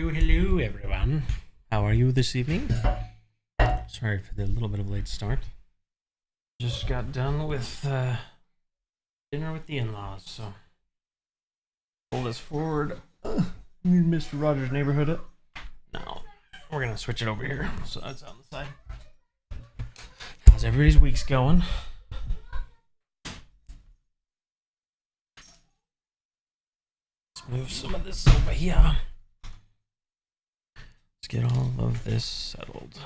Hello, everyone. How are you this evening? Sorry for the little bit of late start. Just got done with dinner with the in-laws, so pull this forward. Mr. Rogers' neighborhood. No, we're gonna switch it over here, so that's on the side. How's everybody's week's going? Let's move some of this over here. Let's get all of this settled.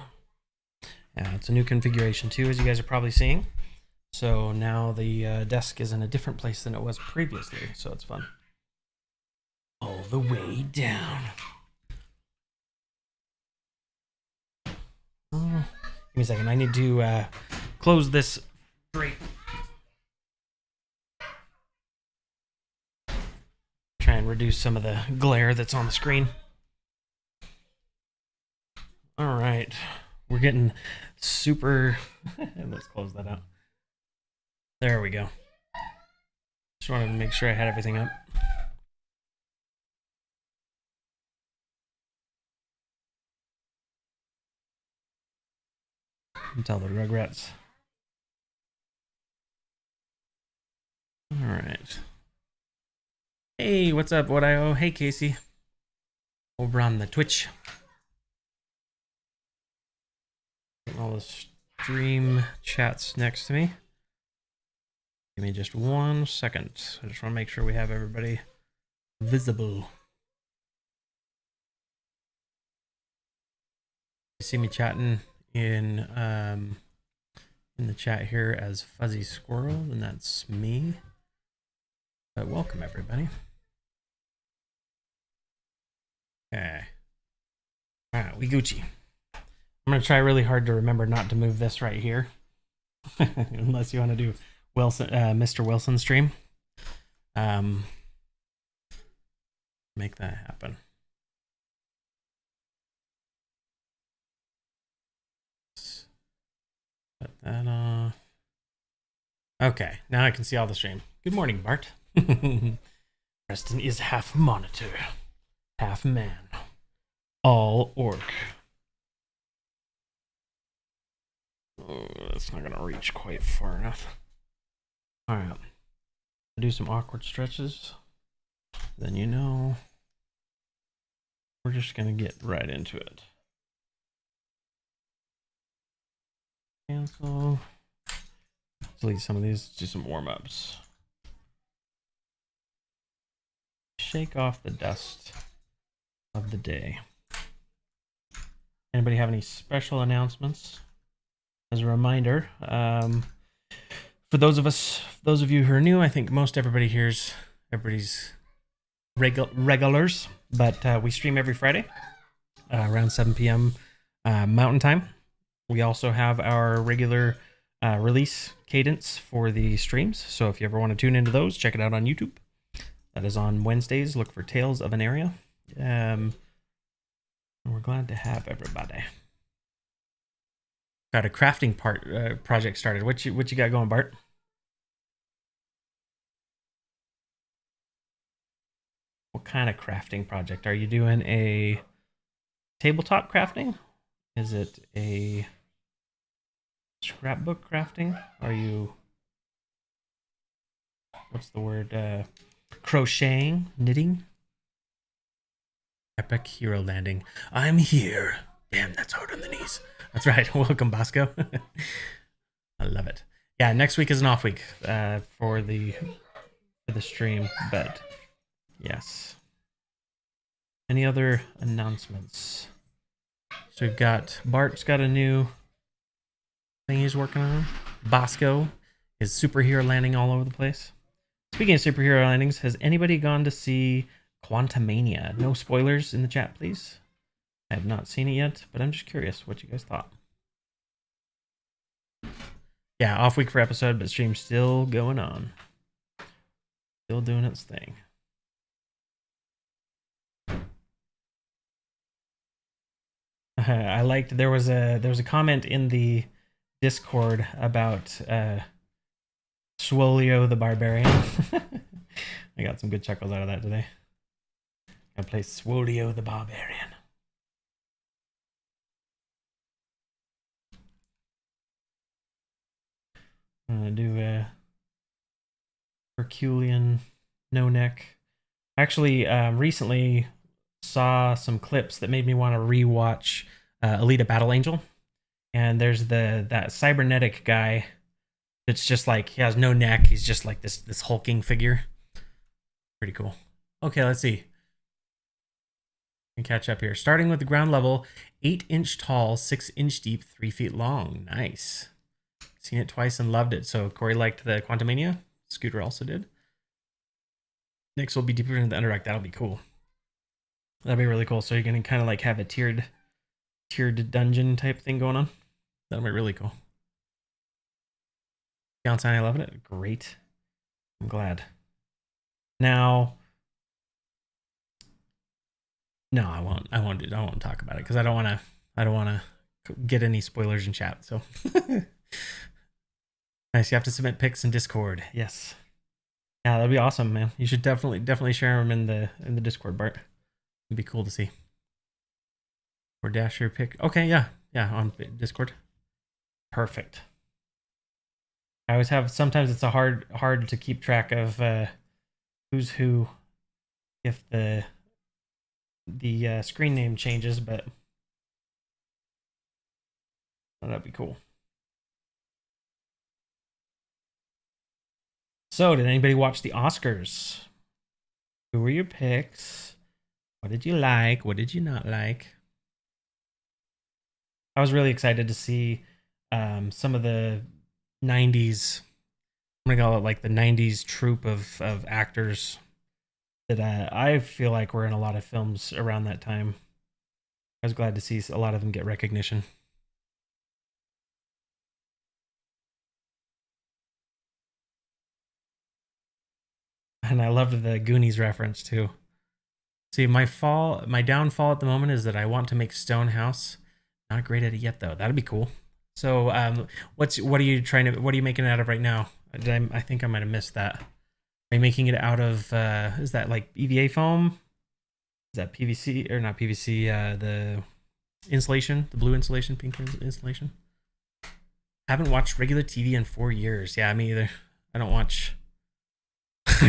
Yeah, it's a new configuration too, as you guys are probably seeing. So now the desk is in a different place than it was previously, so it's fun. All the way down. Oh, give me a second. I need to close this drape. Try and reduce some of the glare that's on the screen. All right. We're getting super... Let's close that out. There we go. Just wanted to make sure I had everything up. Tell the Rugrats. All right. Hey, what's up, What I Owe? Hey, Casey. Over on the Twitch. All the stream chats next to me. Give me just 1 second. I just want to make sure we have everybody visible. You see me chatting in the chat here as Fuzzy Squirrel, and that's me. But welcome everybody. Okay. All right, we Gucci. I'm gonna try really hard to remember not to move this right here, unless you want to do Wilson, Mr. Wilson stream. Make that happen. Put that off. Okay, now I can see all the stream. Good morning, Bart. Preston is half monitor, half man, all orc. Oh, that's not gonna reach quite far enough. All right, do some awkward stretches. Then you know we're just gonna get right into it. Cancel. Delete some of these. Do some warm-ups. Shake off the dust of the day. Anybody have any special announcements? As a reminder, for those of you who are new, I think most everybody here's everybody's regulars, but we stream every Friday around 7 p.m. Mountain Time. We also have our regular release cadence for the streams, so if you ever want to tune into those, check it out on YouTube. That is on Wednesdays. Look for Tales of Aneria. And we're glad to have everybody. Got a crafting project started. What you got going, Bart? What kind of crafting project? Are you doing a tabletop crafting? Is it a scrapbook crafting? Are you, what's the word? Crocheting? Knitting? Epic hero landing. I'm here. Damn, that's hard on the knees. That's right. Welcome, Bosco. I love it. Yeah, next week is an off week for the stream, but yes. Any other announcements? So we've got Bart's got a new thing he's working on. Bosco is superhero landing all over the place. Speaking of superhero landings, has anybody gone to see Quantumania? No spoilers in the chat, please. I have not seen it yet, but I'm just curious what you guys thought. Yeah, off week for episode, but stream's still going on. Still doing its thing. I liked there was a comment in the Discord about Swolio the Barbarian. I got some good chuckles out of that today. I play Swolio the Barbarian. I'm gonna do a Herculean no neck. Actually, recently saw some clips that made me want to rewatch Alita Battle Angel. And there's that cybernetic guy. It's just like he has no neck. He's just like this hulking figure. Pretty cool. Okay, let's see. Catch up here. Starting with the ground level, 8-inch tall, 6-inch deep, 3 feet long. Nice. Seen it twice and loved it. So Corey liked the Quantumania. Scooter also did. Next will be deeper into the Underdark. That'll be cool. That'll be really cool. So you're gonna kind of like have a tiered dungeon type thing going on. That'll be really cool. Downside, I love it. Great. I'm glad. Now, no, I won't talk about it because I don't want to get any spoilers in chat. So nice. You have to submit pics in Discord. Yes. Yeah, that'd be awesome, man. You should definitely share them in the Discord, Bart. It'd be cool to see. Or Dasher pick. Okay, yeah, on Discord. Perfect. I always have. Sometimes it's hard to keep track of who's who if the screen name changes, but that'd be cool. So, did anybody watch the Oscars? Who were your picks? What did you like? What did you not like? I was really excited to see some of the 90s. I'm gonna call it like the 90s troupe of actors that I feel like were in a lot of films around that time. I was glad to see a lot of them get recognition. And I loved the Goonies reference too. See, my downfall at the moment is that I want to make Stonehouse. Not great at it yet though. That'd be cool. So, what are you making it out of right now? I think I might have missed that. Are you making it out of is that like EVA foam? Is that PVC or not PVC? The insulation, the blue insulation, pink insulation. Haven't watched regular TV in 4 years. Yeah, me either. I don't watch.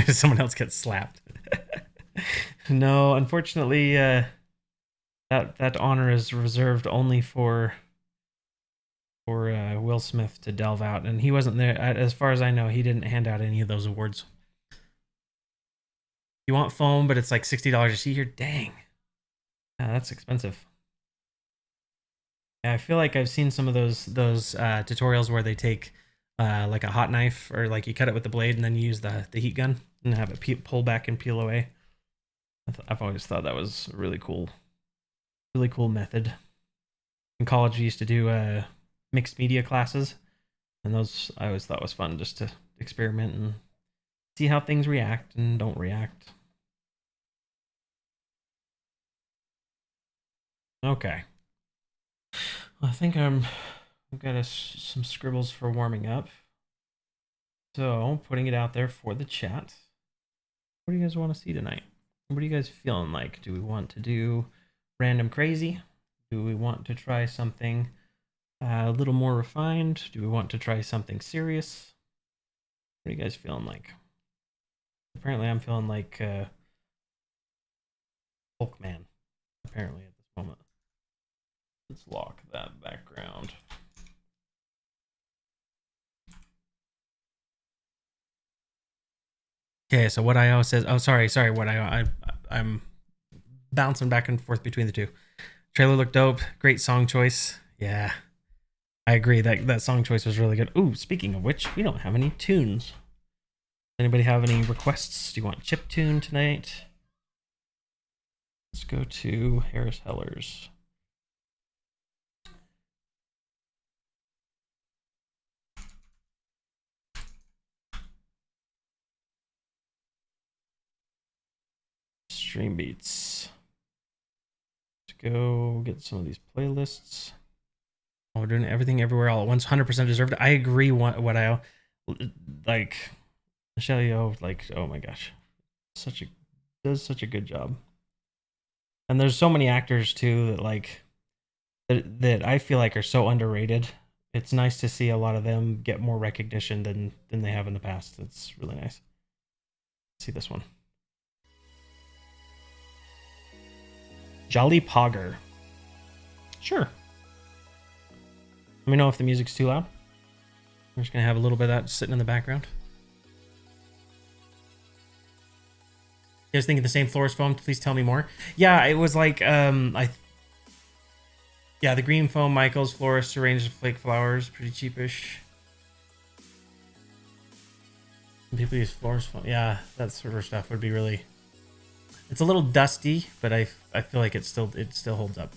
Someone else gets slapped. No, unfortunately, that honor is reserved only for Will Smith to delve out, and he wasn't there. As far as I know, he didn't hand out any of those awards. You want foam, but it's like $60 a seat here. Dang, yeah, that's expensive. Yeah, I feel like I've seen some of those tutorials where they take like a hot knife or like you cut it with the blade and then you use the heat gun and have it pull back and peel away. I've always thought that was a really cool method. In college, we used to do mixed media classes, and those I always thought was fun just to experiment and see how things react and don't react. Okay. I think I've got some scribbles for warming up. So, putting it out there for the chat. What do you guys want to see tonight? What are you guys feeling like? Do we want to do random crazy? Do we want to try something a little more refined? Do we want to try something serious? What are you guys feeling like? Apparently, I'm feeling like Hulkman. Apparently, at this moment. Let's lock that background. Okay, so what IO says. Oh, sorry. What I'm bouncing back and forth between the two. Trailer looked dope. Great song choice. Yeah, I agree. That song choice was really good. Ooh, speaking of which, we don't have any tunes. Anybody have any requests? Do you want chip tune tonight? Let's go to Harris Hellers. Stream beats. Let's go get some of these playlists. Oh, we're doing everything everywhere all at once. 100% deserved. I agree. What I like, Michelle Yeoh, like, oh my gosh, does such a good job. And there's so many actors too that like that I feel like are so underrated. It's nice to see a lot of them get more recognition than they have in the past. It's really nice. Let's see this one. Jolly Pogger. Sure. Let me know if the music's too loud. I'm just gonna have a little bit of that sitting in the background. You guys think of the same florist foam? Please tell me more. Yeah, it was like the green foam Michael's florist arranged flake flowers, pretty cheapish. People use florist foam. Yeah, that sort of stuff would be really. It's a little dusty, but I feel like it still holds up.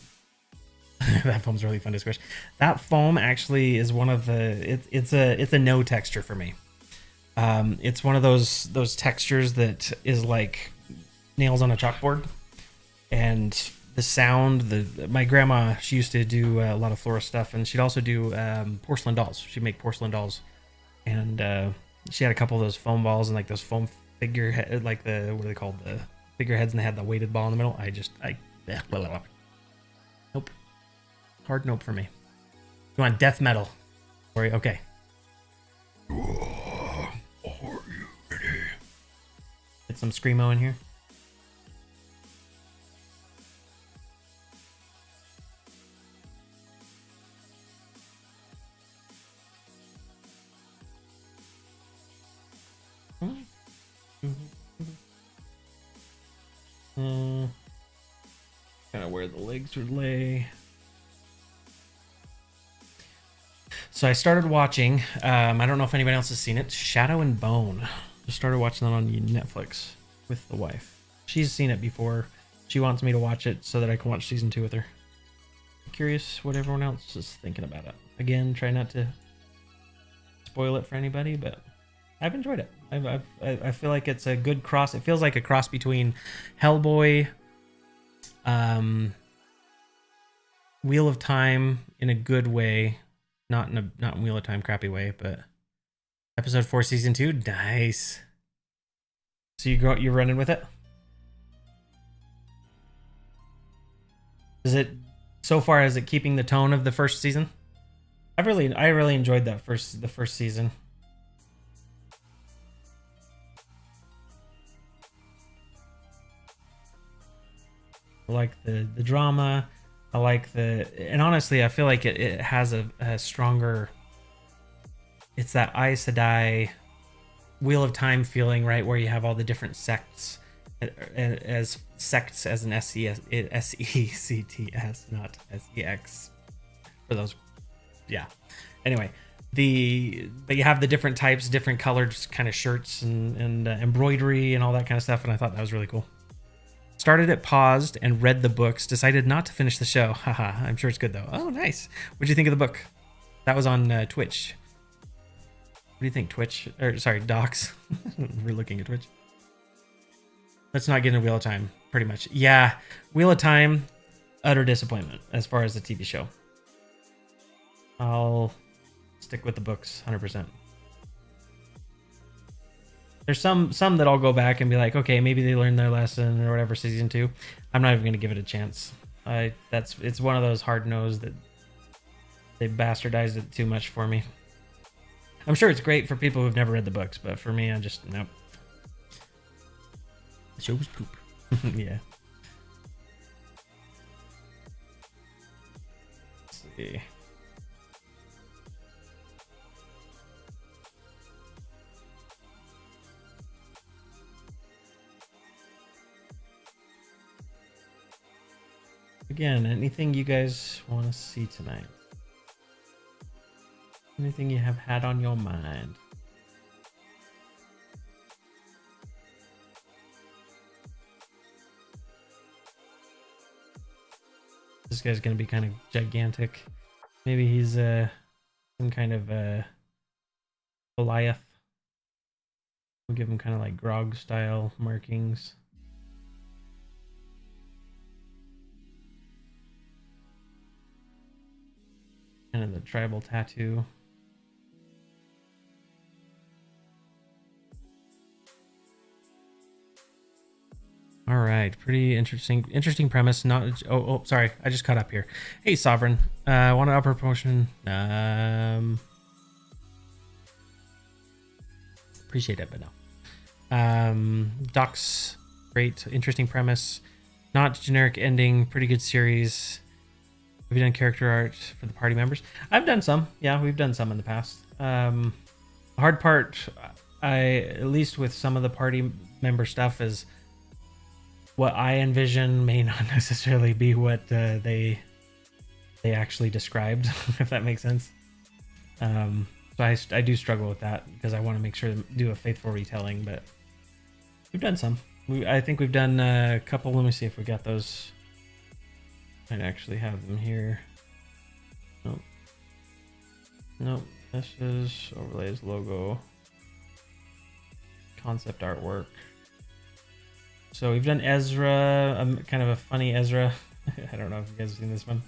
That foam's really fun to squish. That foam actually is one of the. It's a no texture for me. It's one of those textures that is like nails on a chalkboard, and the sound. My grandma, she used to do a lot of florist stuff, and she'd also do porcelain dolls. She'd make porcelain dolls, and she had a couple of those foam balls and like those foam figure, like the what are they called, the figureheads, and they had the weighted ball in the middle. Blah, blah, blah. Nope, hard nope for me. You want death metal? Okay. Are you ready? Get some screamo in here. Kind of where the legs would lay. So I started watching, I don't know if anybody else has seen it, Shadow and Bone. Just started watching that on Netflix with the wife. She's seen it before. She wants me to watch it so that I can watch season 2 with her. I'm curious what everyone else is thinking about it. Again, try not to spoil it for anybody, but I've enjoyed it. I feel like it's a good cross. It feels like a cross between Hellboy, Wheel of Time in a good way, not in Wheel of Time crappy way, but episode 4 season 2, nice. So you're running with it. Is it so far? Is it keeping the tone of the first season? I really enjoyed the first season. I like the drama. I like and honestly, I feel like it has a stronger. It's that Aes Sedai Wheel of Time feeling, right, where you have all the different sects as sects as an SECTS, not SEX. For those, yeah. Anyway, but you have the different types, different colored kind of shirts and embroidery and all that kind of stuff, and I thought that was really cool. Started it, paused, and read the books. Decided not to finish the show. Haha, I'm sure it's good though. Oh, nice. What'd you think of the book? That was on Twitch. What do you think, Twitch? Or sorry, Docs. We're looking at Twitch. Let's not get into Wheel of Time. Pretty much, yeah. Wheel of Time, utter disappointment as far as the TV show. I'll stick with the books, 100%. There's some that I'll go back and be like, okay, maybe they learned their lesson or whatever. Season 2, I'm not even gonna give it a chance. It's one of those hard nosed that they bastardized it too much for me. I'm sure it's great for people who've never read the books, but for me, I just nope. The show was poop. Yeah. Let's see. Again, anything you guys want to see tonight? Anything you have had on your mind? This guy's gonna be kind of gigantic. Maybe he's some kind of Goliath. We'll give him kind of like Grog style markings. Kind of the tribal tattoo. All All right, pretty interesting premise. Not sorry, I just caught up here. Hey, Sovereign, want an upper promotion? Appreciate it, but no. Docs, great, interesting premise. Not generic ending, pretty good series. Have you done character art for the party members? I've done some. Yeah, we've done some in the past. The hard part, at least with some of the party member stuff, is what I envision may not necessarily be what they actually described, if that makes sense. So I do struggle with that because I want to make sure to do a faithful retelling, but we've done some. I think we've done a couple. Let me see if we got those. I'd actually have them here. Nope. Nope. This is overlays, logo, concept artwork. So we've done Ezra, kind of a funny Ezra. I don't know if you guys have seen this one.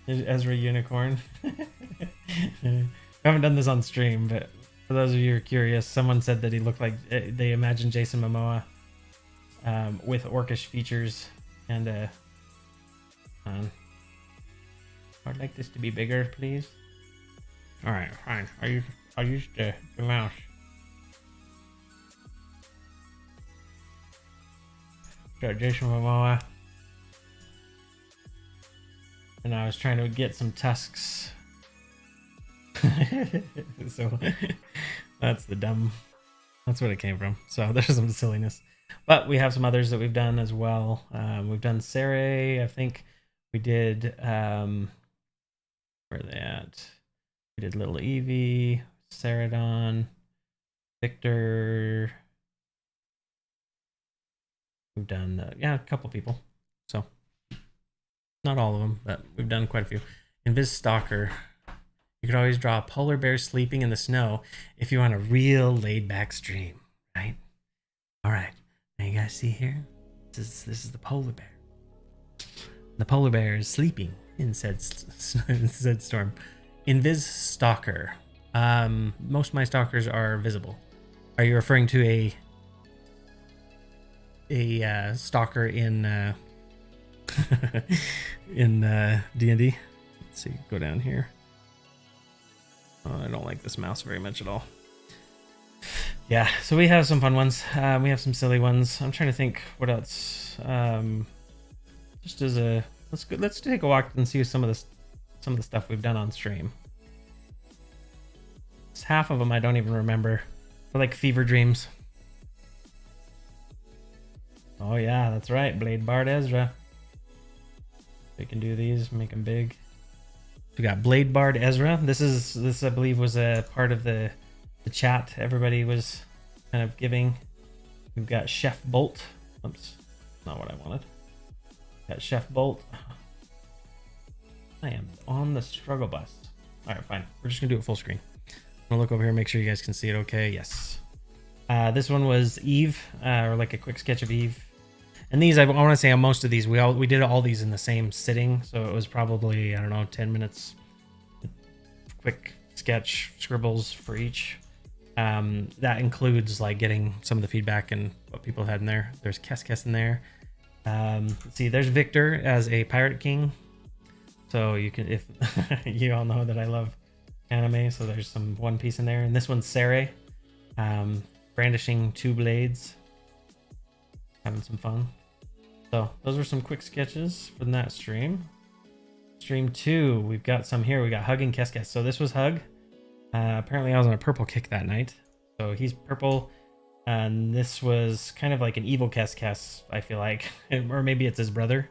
There's Ezra Unicorn. I haven't done this on stream, but for those of you who are curious, someone said that he looked like they imagined Jason Momoa with orcish features. And I'd like this to be bigger, please. All right, fine. I'll use the mouse. Got Jason Momoa, and I was trying to get some tusks. So that's what it came from. So there's some silliness. But we have some others that we've done as well. We've done Saray. I think we did. Where are they at? We did Little Evie, Saradon, Victor. We've done, a couple people. So not all of them, but we've done quite a few. Invis Stalker. You could always draw a polar bear sleeping in the snow if you want a real laid-back stream, right? All right. Now you guys see here, this is the polar bear. The polar bear is sleeping in said storm. Invis Stalker. Most of my stalkers are visible. Are you referring to a stalker in in D&D? Let's see. Go down here. Oh, I don't like this mouse very much at all. Yeah, so we have some fun ones. We have some silly ones. I'm trying to think what else. Just as a let's take a walk and see some of the stuff we've done on stream. Half of them I don't even remember. They're like Fever Dreams. Oh yeah, that's right. Blade Bard Ezra. We can do these, make them big. We got Blade Bard Ezra. This I believe was a part of the chat everybody was kind of giving. We've got Chef Bolt. Oops, not what I wanted. Got Chef Bolt. I am on the struggle bus. All right, fine. We're just gonna do it full screen. I'm gonna look over here, make sure you guys can see it okay. Yes. This one was Eve, or like a quick sketch of Eve. And these, I want to say on most of these, we did all these in the same sitting. So it was probably, I don't know, 10 minutes. Quick sketch scribbles for each. That includes like getting some of the feedback and what people had in there. There's Kes in there. Let's see, there's Victor as a pirate king. So you can, if you all know that I love anime, so there's some One Piece in there. And this one's Saray, brandishing 2 blades, having some fun. So those were some quick sketches from that stream. Stream 2, we've got some here. We got Hug and Kes. So this was Hug. Apparently I was on a purple kick that night, so he's purple. And this was kind of like an evil Kes, I feel like, or maybe it's his brother,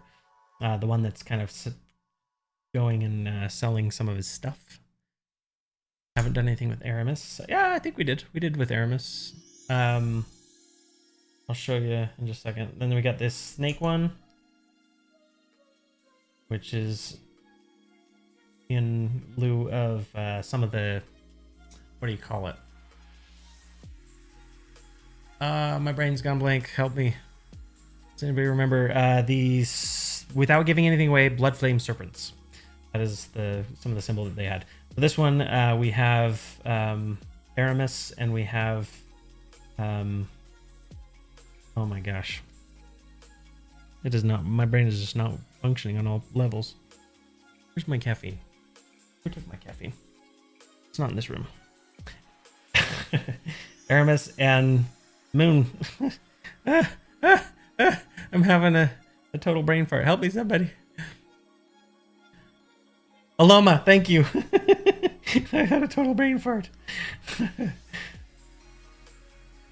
the one that's kind of going and selling some of his stuff. Haven't done anything with Aramis. Yeah, I think we did. We did with Aramis. I'll show you in just a second. Then we got this snake one, which is in lieu of some of the, what do you call it? My brain's gone blank. Help me. Does anybody remember these? Without giving anything away, blood flame serpents. That is some of the symbol that they had. For this one, we have Aramis, and we have Oh my gosh. It is not, my brain is just not functioning on all levels. Where's my caffeine? Who took my caffeine? It's not in this room. Aramis and Moon. I'm having a total brain fart. Help me, somebody. Aloma, thank you. I had a total brain fart.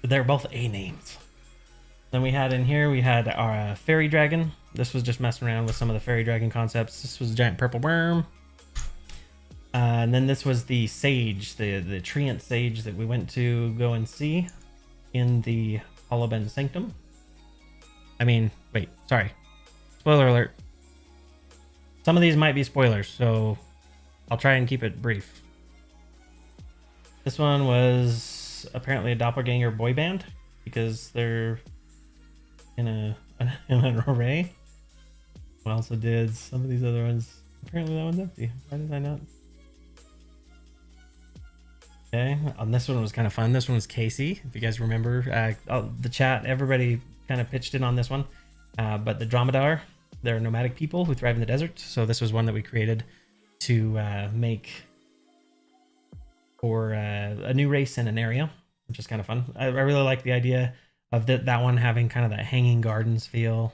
They're both A names. Then we had in here, we had our fairy dragon. This was just messing around with some of the fairy dragon concepts. This was a giant purple worm. And then this was the sage, the treant sage that we went to go and see in the Holoben Sanctum. I mean, wait, sorry. Spoiler alert. Some of these might be spoilers, so I'll try and keep it brief. This one was apparently a doppelganger boy band because they're in an array. I also did some of these other ones. Apparently that one's empty. Why did I not? Okay, this one was kind of fun. This one was Casey, if you guys remember. The chat, everybody kind of pitched in on this one. But the Dromedar, they're nomadic people who thrive in the desert. So this was one that we created to make for a new race in Aneria, which is kind of fun. I really like the idea of that one having kind of that hanging gardens feel,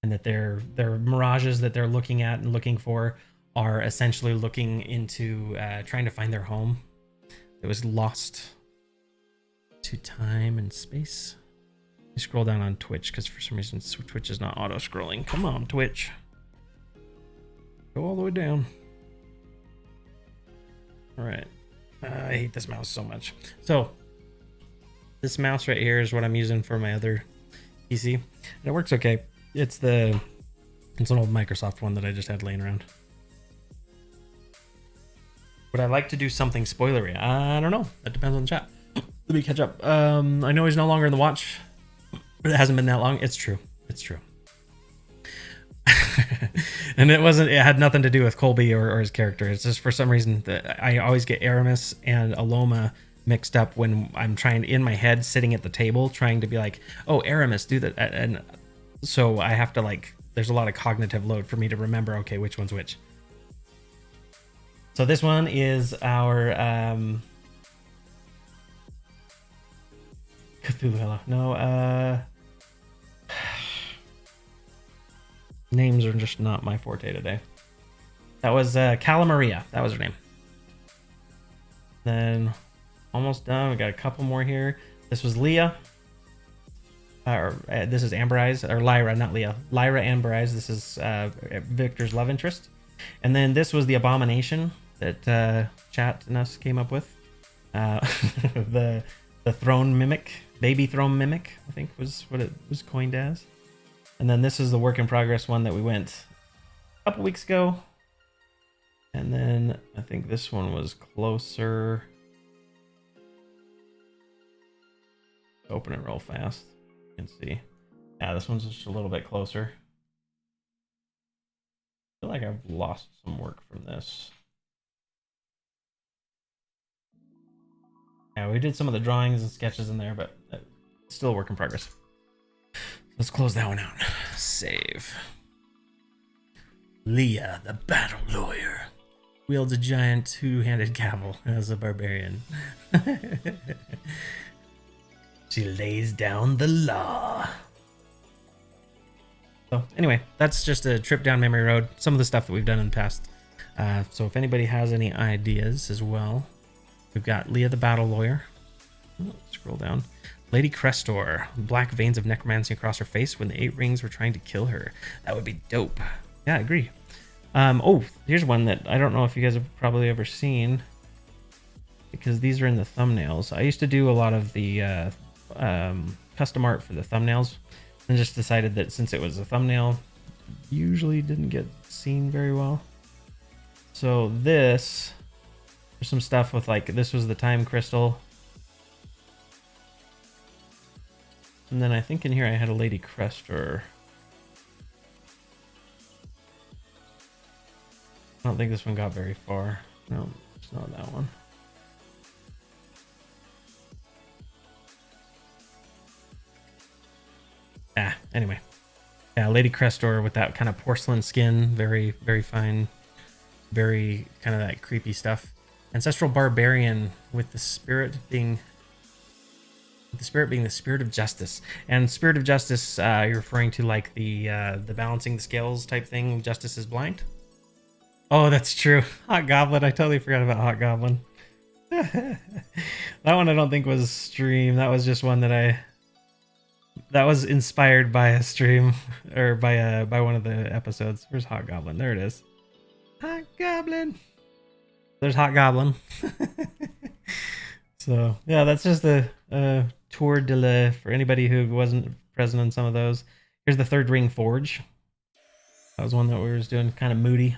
and that their mirages that they're looking at and looking for are essentially looking into trying to find their home. It was lost to time and space. You scroll down on Twitch because for some reason Twitch is not auto scrolling. Come on, Twitch. Go all the way down. All right. I hate this mouse so much. So this mouse right here is what I'm using for my other PC. And it works okay. It's an old Microsoft one that I just had laying around. Would I like to do something spoilery? I don't know. That depends on the chat. Let me catch up. I know he's no longer in the watch, but it hasn't been that long. It's true. It's true. And it had nothing to do with Colby or his character. It's just for some reason that I always get Aramis and Aloma mixed up when I'm trying in my head, sitting at the table, trying to be like, oh, Aramis, do that. And so I have to there's a lot of cognitive load for me to remember, okay, which one's which. So this one is our Cthulhu. No, names are just not my forte today. That was Calamaria. That was her name. Then almost done. We got a couple more here. This was Leah. This is Amber Eyes, or Lyra, not Leah. Lyra Amber Eyes. This is Victor's love interest. And then this was the Abomination that chat and us came up with. The Throne Mimic, Baby Throne Mimic, I think was what it was coined as. And then this is the work in progress one that we went a couple weeks ago. And then I think this one was closer. Open it real fast. You can see. Yeah, this one's just a little bit closer. I feel like I've lost some work from this. Yeah, we did some of the drawings and sketches in there, but still a work in progress. Let's close that one out. Save. Leah, the battle lawyer, wields a giant two-handed gavel as a barbarian. She lays down the law. So anyway, that's just a trip down memory road. Some of the stuff that we've done in the past. So if anybody has any ideas as well, we've got Leah the battle lawyer. Oh, scroll down. Lady Crestor, black veins of necromancy across her face when the 8 rings were trying to kill her. That would be dope. Yeah, I agree. Oh, here's one that I don't know if you guys have probably ever seen, because these are in the thumbnails. I used to do a lot of the custom art for the thumbnails, and just decided that since it was a thumbnail, usually didn't get seen very well. So this, there's some stuff with this was the time crystal. And then I think in here I had a Lady Crestor. I don't think this one got very far. No, it's not that one. anyway, yeah, Lady Crestor with that kind of porcelain skin, very, very fine, very kind of that creepy stuff. Ancestral Barbarian with the spirit being the spirit of justice. And spirit of justice, you're referring to like the balancing the scales type thing. Justice is blind. Oh, that's true. Hot Goblin. I totally forgot about Hot Goblin. That one I don't think was stream. That was just one that was inspired by a stream or by one of the episodes. Where's Hot Goblin? There it is. Hot Goblin. There's Hot Goblin. So yeah, that's just a tour de la for anybody who wasn't present on some of those. Here's the Third Ring Forge. That was one that we were just doing, kind of moody.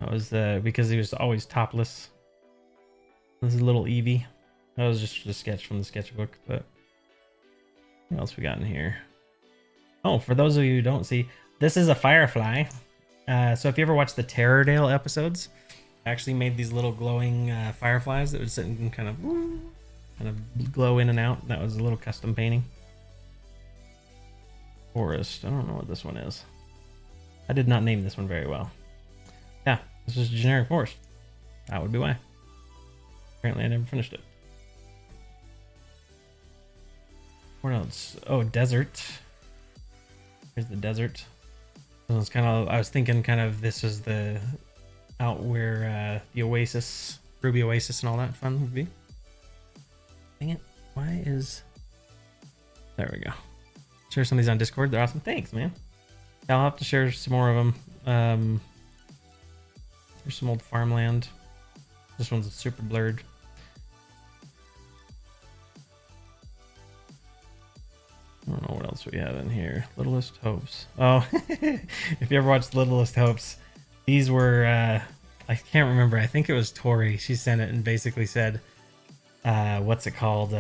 That was because he was always topless. This is little Eevee. That was just a sketch from the sketchbook, but what else we got in here? Oh, for those of you who don't see, this is a firefly. So if you ever watch the Terrordale episodes, I actually made these little glowing fireflies that would sit and kind of glow in and out. That was a little custom painting. Forest. I don't know what this one is. I did not name this one very well. Yeah, this is a generic forest. That would be why. Apparently I never finished it. What else? Oh, desert. Here's the desert. This one's kind of, I was thinking kind of this is the out where the Oasis, Ruby Oasis and all that fun would be. Dang it. Why is... There we go. Share some of these on Discord. They're awesome. Thanks, man. I'll have to share some more of them. There's some old farmland. This one's super blurred. I don't know what else we have in here. Littlest Hopes. Oh, if you ever watched Littlest Hopes, these were, I can't remember. I think it was Tori. She sent it and basically said, what's it called?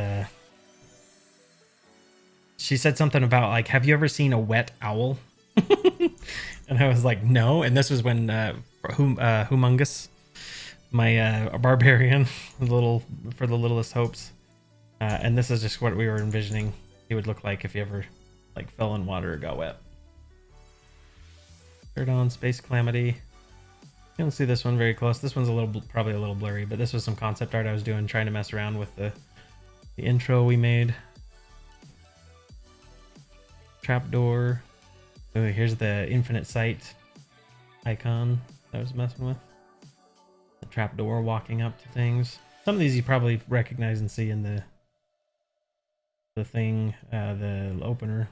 She said something about like, have you ever seen a wet owl? And I was like, no. And this was when Humongous, my barbarian, for the Littlest Hopes. And this is just what we were envisioning he would look like if he ever like fell in water or got wet. Third on Space Calamity. You don't see this one very close. This one's probably a little blurry, but this was some concept art I was doing, trying to mess around with the intro we made. Trapdoor. Oh, here's the Infinite Sight icon I was messing with. The trapdoor walking up to things. Some of these you probably recognize and see in the thing, the opener.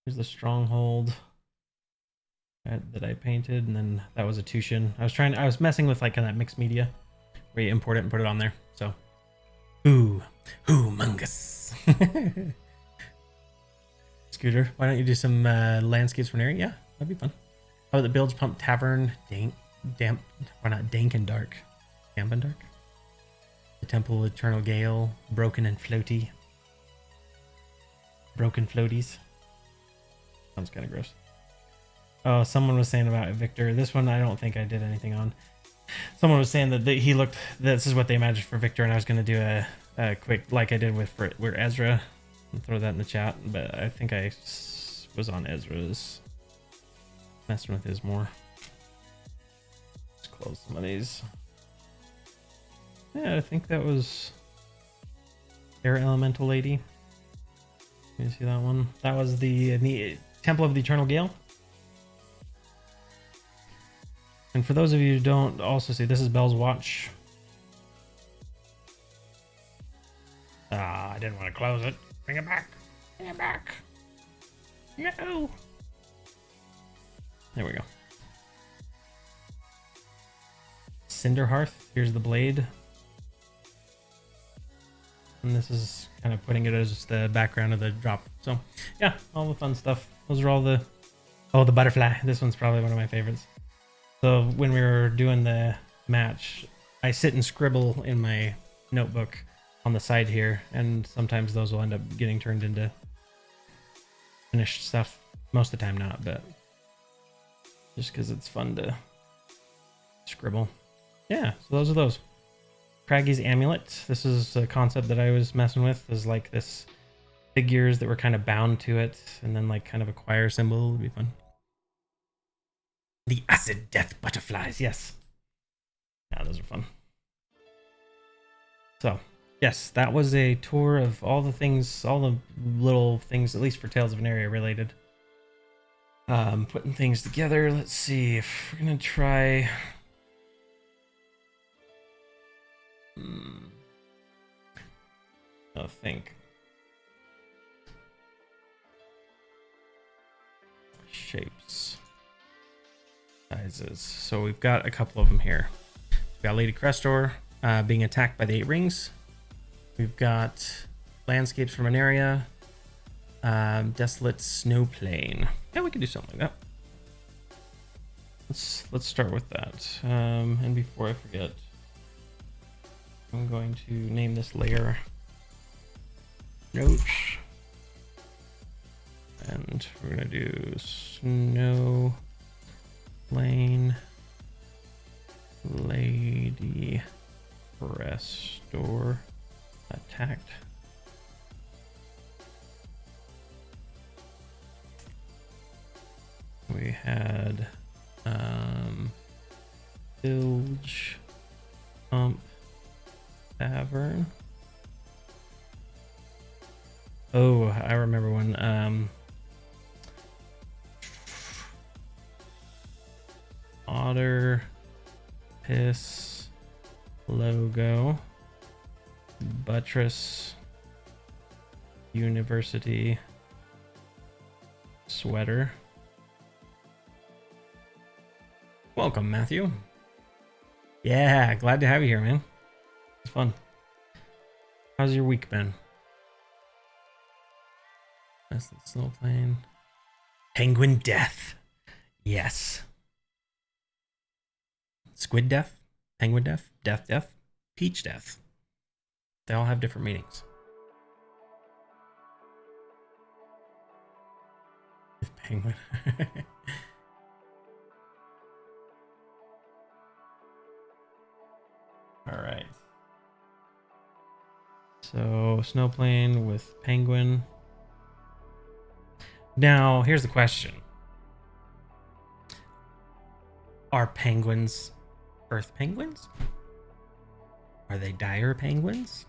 Here's the stronghold that I painted, and then that was a Tushin. I was messing with like that mixed media where you import it and put it on there. So, humongous. Scooter, why don't you do some landscapes from Aneria? Yeah, that'd be fun. Oh, the Bilge Pump Tavern, why not Dank and Dark? Damp and Dark. The Temple of Eternal Gale, Broken and Floaty. Broken floaties. Sounds kind of gross. Oh, someone was saying about Victor. This one I don't think I did anything on. Someone was saying that he looked. This is what they imagined for Victor, and I was going to do a quick, like I did with Ezra. I'll throw that in the chat, but I think I was on Ezra's. Messing with his more. Let's close some of these. Yeah, I think that was Air Elemental Lady. You see that one? That was the Temple of the Eternal Gale. And for those of you who don't also see, this is Belle's watch. Ah, I didn't want to close it. Bring it back. Bring it back. No. There we go. Cinderhearth. Here's the blade. And this is kind of putting it as the background of the drop. So yeah, all the fun stuff. Those are all the... Oh, the butterfly. This one's probably one of my favorites. So when we were doing the match, I sit and scribble in my notebook on the side here, and sometimes those will end up getting turned into finished stuff. Most of the time not, but just because it's fun to scribble. Yeah, so those are those. Craggy's Amulet. This is a concept that I was messing with. Is like this figures that were kind of bound to it, and then like kind of a choir symbol would be fun. The acid death butterflies, yes. Yeah, those are fun. So, yes, that was a tour of all the things, all the little things, at least for Tales of Aneria related. Putting things together. Let's see if we're gonna try. I think shapes, sizes. So we've got a couple of them here. We've got Lady Crestor being attacked by the 8 rings. We've got landscapes from Aneria. Desolate snow plain. Yeah, we can do something like that. Let's start with that. And before I forget, I'm going to name this layer notes, and we're gonna do snow plain Lady Crestor attacked. We had Bilge Pump Tavern. Oh, I remember one. Otter Piss logo. Buttress University sweater. Welcome, Matthew. Yeah, glad to have you here, man. It's fun. How's your week been? That's the snow plane. Penguin death. Yes. Squid death. Penguin death. Death death. Peach death. They all have different meanings. Penguin. All right. So snowplane with penguin. Now, here's the question. Are penguins Earth penguins? Are they dire penguins?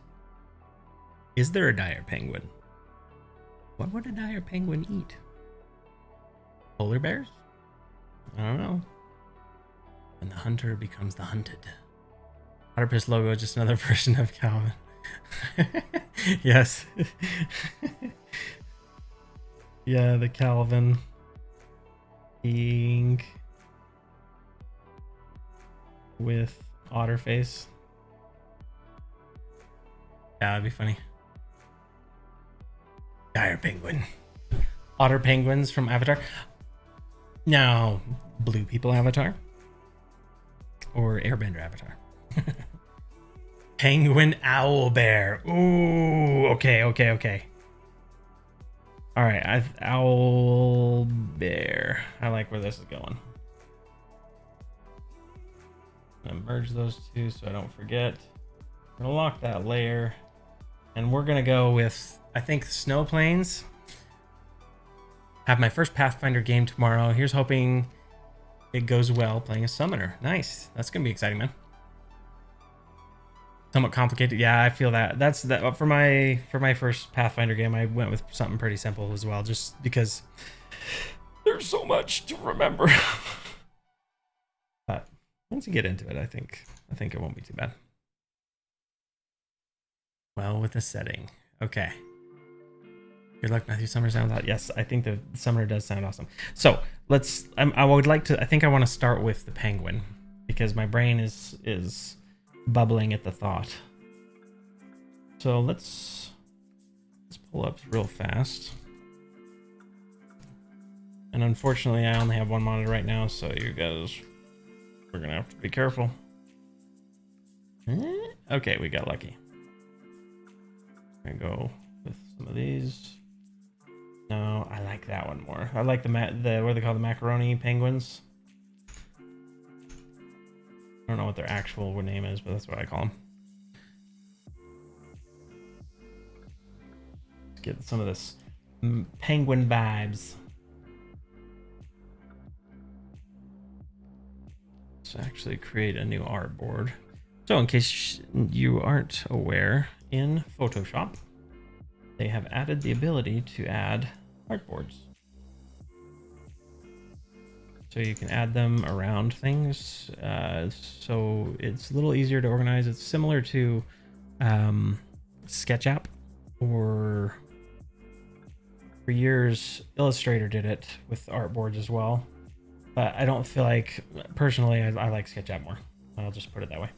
Is there a dire penguin? What would a dire penguin eat? Polar bears? I don't know. When the hunter becomes the hunted. Otterpiss logo is just another version of Calvin. Yes. Yeah, the Calvin ink with otter face. Yeah, that'd be funny. Dire penguin. Otter penguins from Avatar. Now, blue people Avatar. Or Airbender Avatar. Penguin owl bear. Ooh, okay. All right, owl bear. I like where this is going. I'm gonna merge those two so I don't forget. I'm gonna lock that layer, and we're gonna go with, I think, snow plains. Have my first Pathfinder game tomorrow. Here's hoping it goes well. Playing a summoner. Nice. That's gonna be exciting, man. Somewhat complicated. Yeah, I feel that. That's that for my first Pathfinder game. I went with something pretty simple as well, just because there's so much to remember. But once you get into it, I think it won't be too bad. Well, with the setting. Okay. Good luck, Matthew. Summer sounds hot. Yes, I think the summoner does sound awesome. So let's. I would like to. I think I want to start with the penguin because my brain is bubbling at the thought. So let's pull up real fast. And unfortunately, I only have one monitor right now, so you guys, we're gonna have to be careful. Okay, we got lucky. I'm gonna go with some of these. No, I like that one more. I like the what are they called, the macaroni penguins? I don't know what their actual name is, but that's what I call them. Get some of this penguin vibes. Let's actually create a new artboard. So in case you aren't aware, in Photoshop, they have added the ability to add artboards. So you can add them around things. So it's a little easier to organize. It's similar to SketchUp, or for years Illustrator did it with artboards as well. But I don't feel like, personally, I like SketchUp more. I'll just put it that way.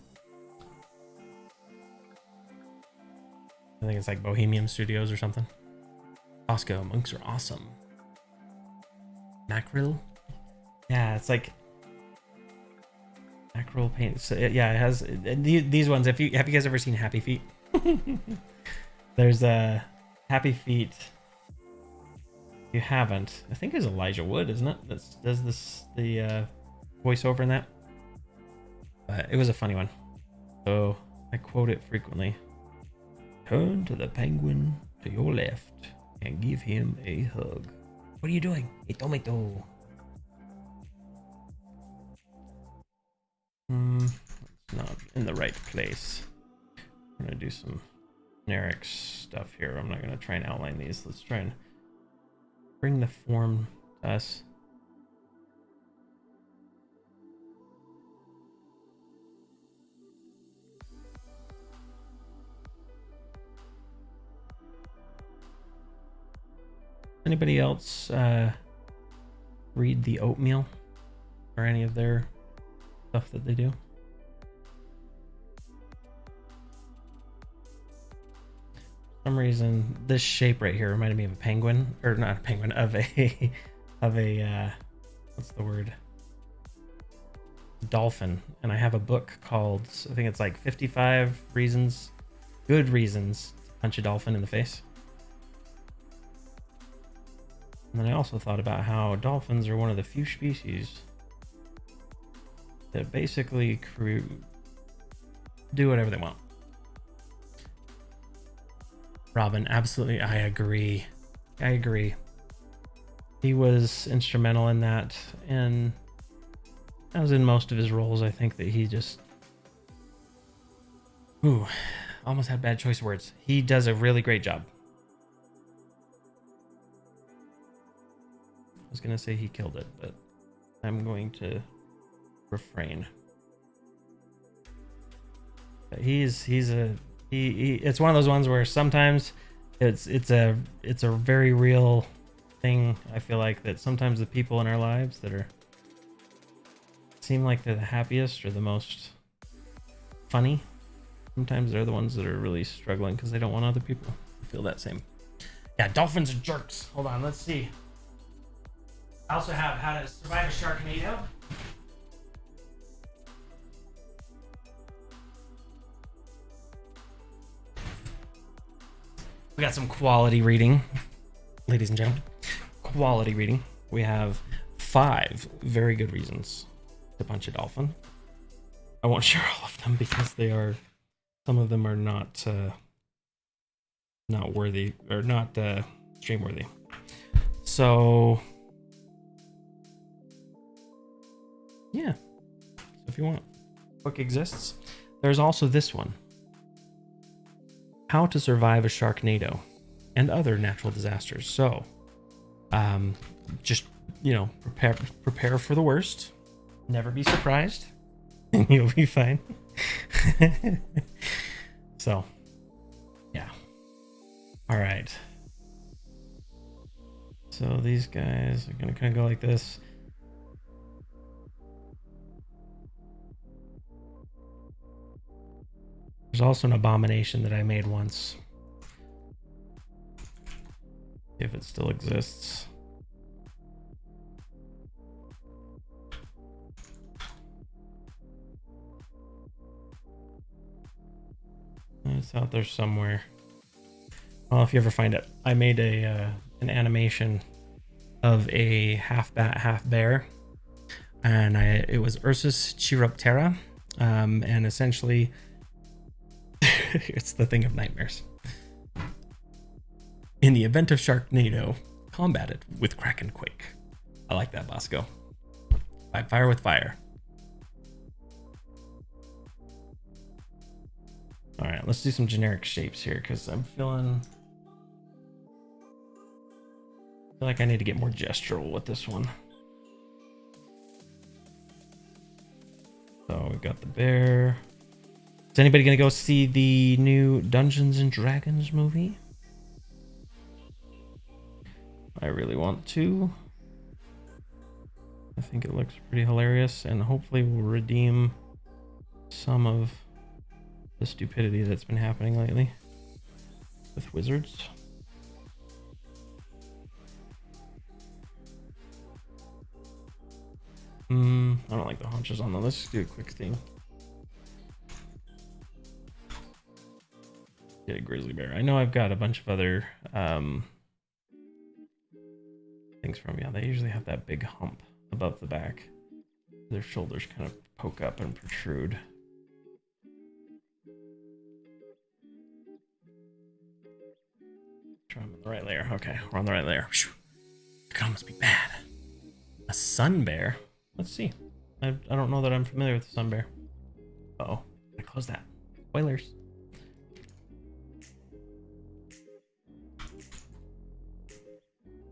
I think it's like Bohemian Studios or something. Costco, monks are awesome. Mackerel? Yeah, it's like mackerel paint. So yeah, it has these ones. Have you guys ever seen Happy Feet? There's a Happy Feet. If you haven't, I think it's Elijah Wood, isn't it? That does the voiceover in that. But it was a funny one, so I quote it frequently. Turn to the penguin to your left and give him a hug. What are you doing? A tomato. It's not in the right place. I'm gonna do some generic stuff here. I'm not gonna try and outline these. Let's try and bring the form to us. Anybody else read the Oatmeal or any of their stuff that they do? For some reason, this shape right here reminded me of a penguin, or not a penguin, of a what's the word? Dolphin. And I have a book called, I think it's like 55 good reasons to punch a dolphin in the face. And then I also thought about how dolphins are one of the few species that basically do whatever they want. Robin, absolutely, I agree. He was instrumental in that, and as in most of his roles, I think that he just... almost had bad choice of words. He does a really great job. I was gonna say he killed it, but I'm going to refrain. But it's one of those ones where sometimes it's a very real thing. I feel like that sometimes the people in our lives that seem like they're the happiest or the most funny, sometimes they're the ones that are really struggling because they don't want other people to feel that same. Yeah, dolphins are jerks. Hold on, let's see. I also have How to Survive a Sharknado. We got some quality reading, ladies and gentlemen. Quality reading. We have 5 very good reasons to punch a dolphin. I won't share all of them because some of them are not worthy, or not stream worthy. So yeah, so if you want, book exists. There's also this one, How to Survive a Sharknado and Other Natural Disasters. So just, prepare for the worst, never be surprised, and you'll be fine. So yeah, all right, so these guys are gonna kind of go like this. There's also an abomination that I made once, if it still exists. It's out there somewhere. Well, if you ever find it, I made an animation of a half bat, half bear, and it was Ursus chiroptera, and essentially it's the thing of nightmares. In the event of Sharknado, combat it with Kraken Quake. I like that, Bosco. Fight fire with fire. All right, let's do some generic shapes here because I feel like I need to get more gestural with this one. So we got the bear. Is anybody gonna go see the new Dungeons and Dragons movie? I really want to. I think it looks pretty hilarious and hopefully will redeem some of the stupidity that's been happening lately with wizards. I don't like the haunches on them. Let's just do a quick thing. Get a grizzly bear. I know I've got a bunch of other things from, yeah, they usually have that big hump above the back. Their shoulders kind of poke up and protrude. Try them on the right layer. Okay, we're on the right layer. God, must be bad. A sun bear? Let's see. I don't know that I'm familiar with the sun bear. Uh-oh. I close that. Spoilers.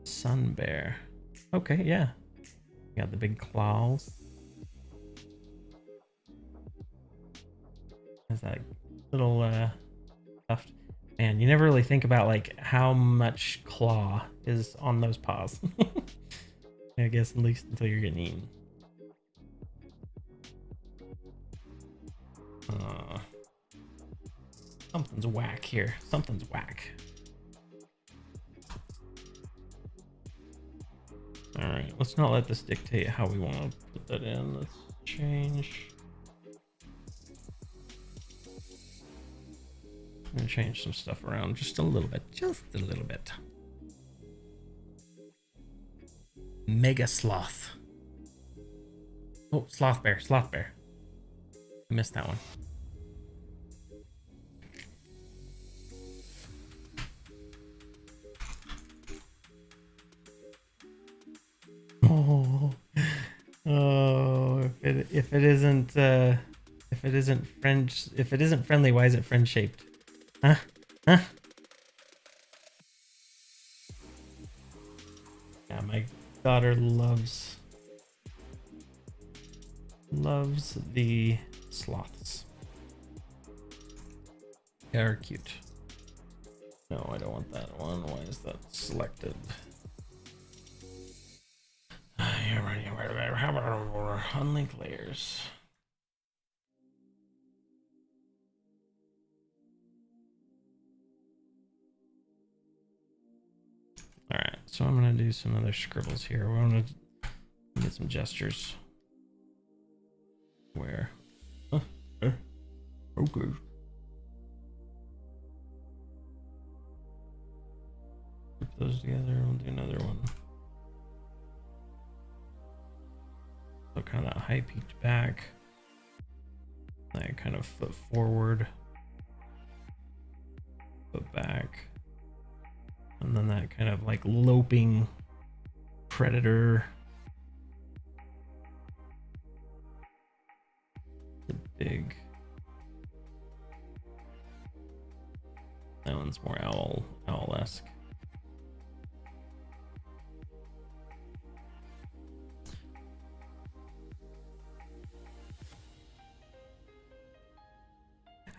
Sun bear. Okay, yeah. Got the big claws. Has that little tuft. Man, you never really think about like how much claw is on those paws. I guess at least until you're getting eaten. Something's whack here. Something's whack. All right, let's not let this dictate how we want to put that in. Let's change. I'm gonna change some stuff around just a little bit. Just a little bit. Mega sloth. Oh, sloth bear, sloth bear. I missed that one. Oh, if it isn't friendly, why is it friend shaped? Huh? Yeah, my daughter loves the sloths. They're cute. No, I don't want that one. Why is that selected? How about unlink layers? All right, so I'm gonna do some other scribbles here. We're gonna get some gestures. Where? Okay. Put those together. We'll do another one. So kind of that high peaked back. That kind of foot forward. Foot back. And then that kind of like loping predator. The big. That one's more owl-esque.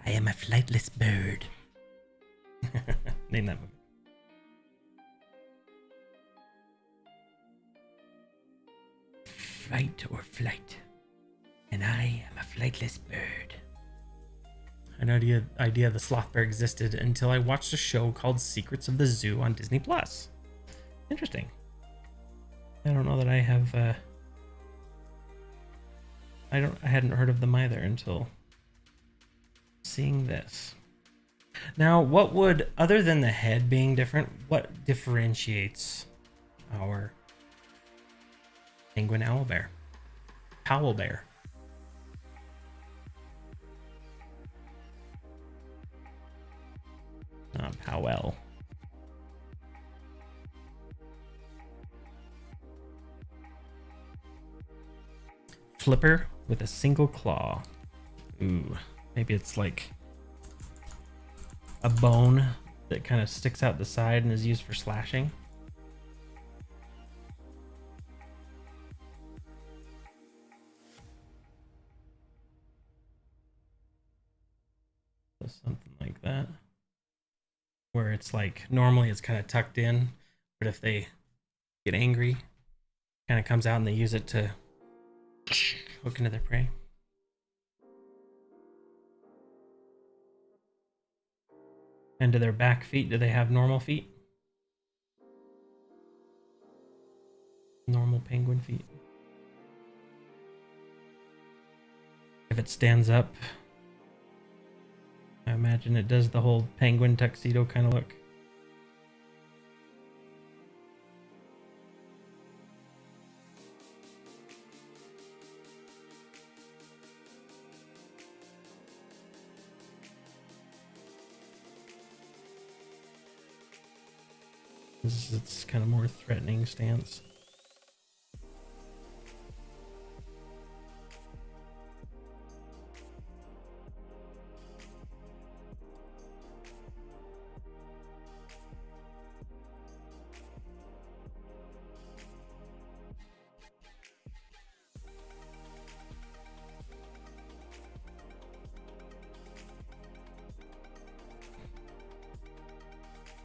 I am a flightless bird. Name that movie. Fight or flight, and I am a flightless bird. I had no idea the sloth bear existed until I watched a show called Secrets of the Zoo on Disney Plus. Interesting. I don't know that I have. I hadn't heard of them either until seeing this. Now, what would, other than the head being different, what differentiates our penguin owl bear? Powell bear. Not Powell. Flipper with a single claw. Ooh, maybe it's like a bone that kind of sticks out the side and is used for slashing. So something like that. Where it's like, normally it's kind of tucked in, but if they get angry, kind of comes out and they use it to hook into their prey. And to their back feet, do they have normal feet? Normal penguin feet. If it stands up, I imagine it does the whole penguin tuxedo kind of look. This is its kind of more threatening stance.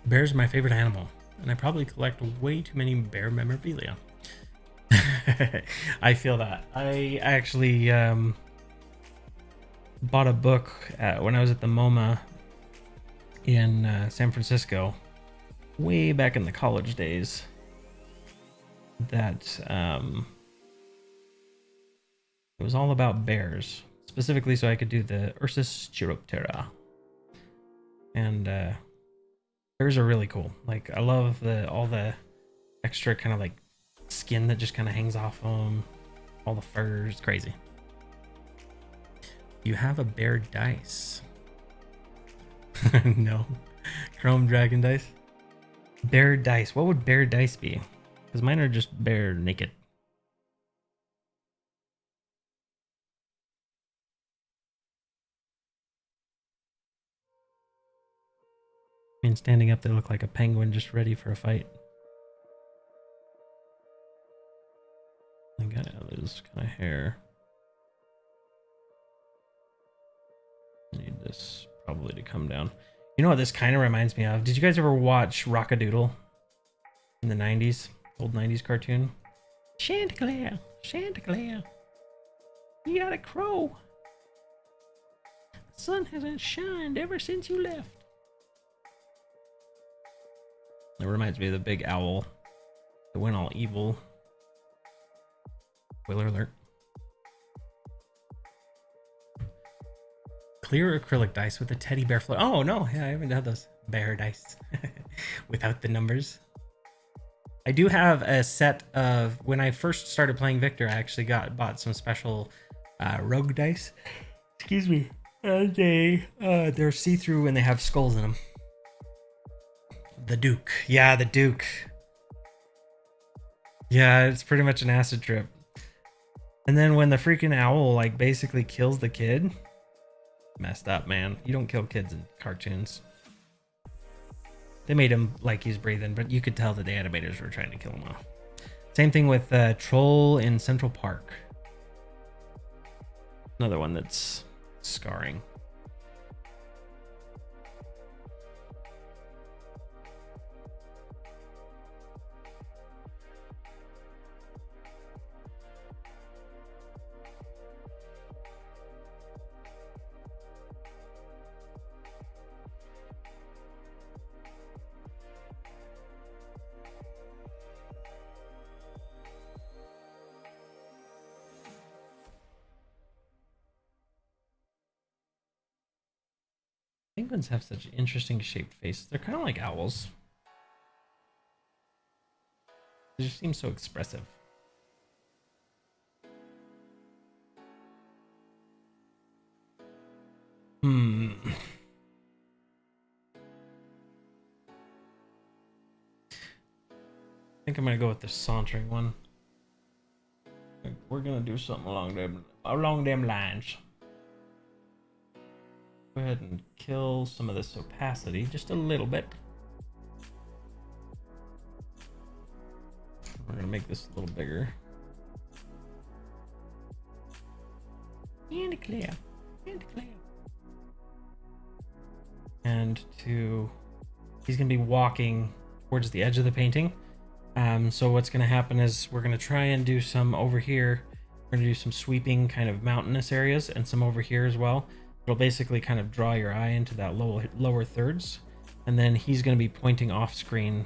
Bear's my favorite animal, and I probably collect way too many bear memorabilia. I feel that. I actually bought a book when I was at the MoMA in San Francisco, way back in the college days, that it was all about bears, specifically so I could do the Ursus chiroptera. And bears are really cool. Like, I love all the extra kind of like skin that just kind of hangs off them, all the fur. It's crazy. You have a bear dice. No. Chrome dragon dice. Bear dice. What would bear dice be? Because mine are just bear naked. I mean, standing up, they look like a penguin just ready for a fight. I got this kind of hair. Need this probably to come down. You know what this kind of reminds me of? Did you guys ever watch Rockadoodle in the 90s? Old 90s cartoon? Chanticleer, Chanticleer, you got a crow. The sun hasn't shined ever since you left. It reminds me of the big owl that went all evil. Spoiler alert. Clear acrylic dice with a teddy bear float. Oh no, yeah, I haven't had those bear dice without the numbers. I do have a set of, when I first started playing Victor, I actually bought some special rogue dice. Excuse me. They're see-through and they have skulls in them. The Duke. Yeah, the Duke. Yeah, it's pretty much an acid trip. And then when the freaking owl like basically kills the kid, messed up, man. You don't kill kids in cartoons. They made him like he's breathing, but you could tell that the animators were trying to kill him off. Same thing with Troll in Central Park. Another one that's scarring. Penguins have such interesting shaped faces. They're kind of like owls. They just seem so expressive. I think I'm gonna go with the sauntering one. we're gonna do something along them lines. Go ahead and kill some of this opacity just a little bit. We're gonna make this a little bigger. And clear. And clear. And he's gonna be walking towards the edge of the painting. So what's gonna happen is we're gonna try and do some over here. We're gonna do some sweeping kind of mountainous areas and some over here as well. It'll basically kind of draw your eye into that lower thirds. And then he's gonna be pointing off screen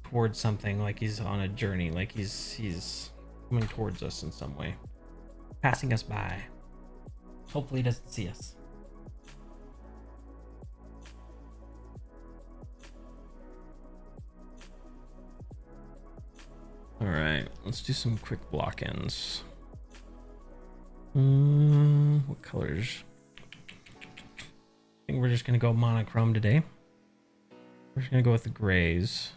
towards something, like he's on a journey, like he's coming towards us in some way, passing us by. Hopefully he doesn't see us. All right, let's do some quick block ends. What colors? I think we're just gonna go monochrome today. We're just gonna go with the grays.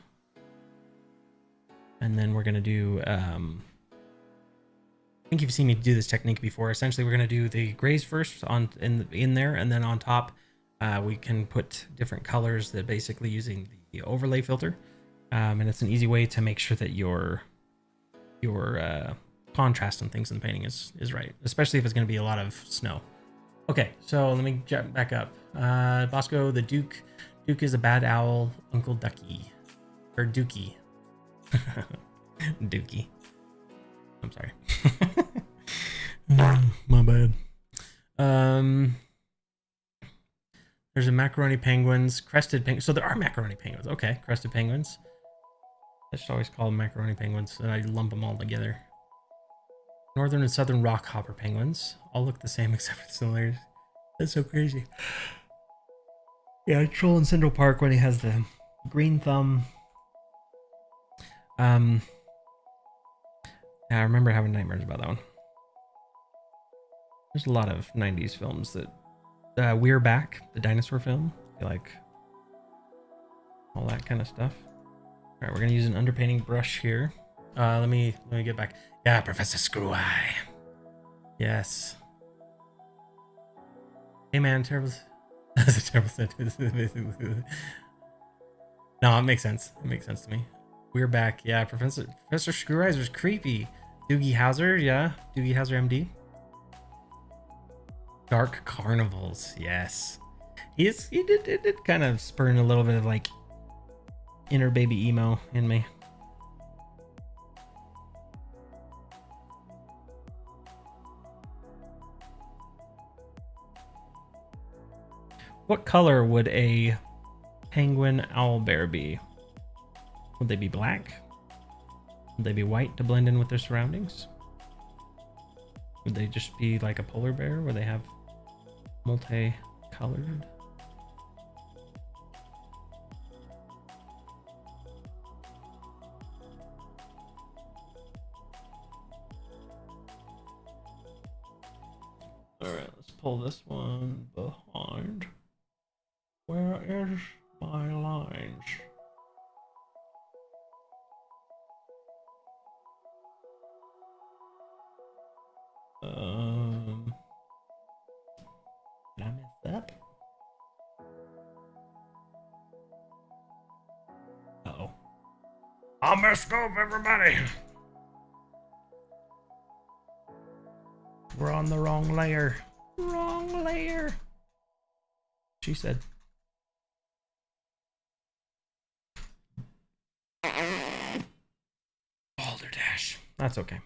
And then we're gonna do, I think you've seen me do this technique before. Essentially, we're gonna do the grays first in there, and then on top, we can put different colors that basically using the overlay filter. And it's an easy way to make sure that your contrast and things in the painting is right, especially if it's gonna be a lot of snow. Okay, so let me jump back up. Bosco, the Duke is a bad owl, Uncle Ducky, or Dookie. Dookie. I'm sorry. My bad. There's a macaroni penguins, crested penguins. So there are macaroni penguins. Okay, crested penguins. I just always call them macaroni penguins, and I lump them all together. Northern and southern rock hopper penguins all look the same except for the similarities. That's so crazy. Yeah, I troll in Central Park when he has the green thumb. Yeah, I remember having nightmares about that one. There's a lot of 90s films that We're Back, the dinosaur film, like all that kind of stuff. All right, we're gonna use an underpainting brush here. Let me get back. Yeah, Professor Screw Eye. Yes. Hey man, terrible. That's a terrible sentence. No, it makes sense. It makes sense to me. We're back. Yeah, Professor Screw Eyes was creepy. Doogie Howser, yeah. Doogie Howser MD. Dark Carnivals, yes. He did kind of spur in a little bit of like inner baby emo in me. What color would a penguin owlbear be? Would they be black? Would they be white to blend in with their surroundings? Would they just be like a polar bear where they have multicolored? Alright, let's pull this one behind. Where is my lines? Did I mess up? Uh-oh. I messed up, everybody! We're on the wrong layer. Wrong layer. She said. Balderdash. That's okay.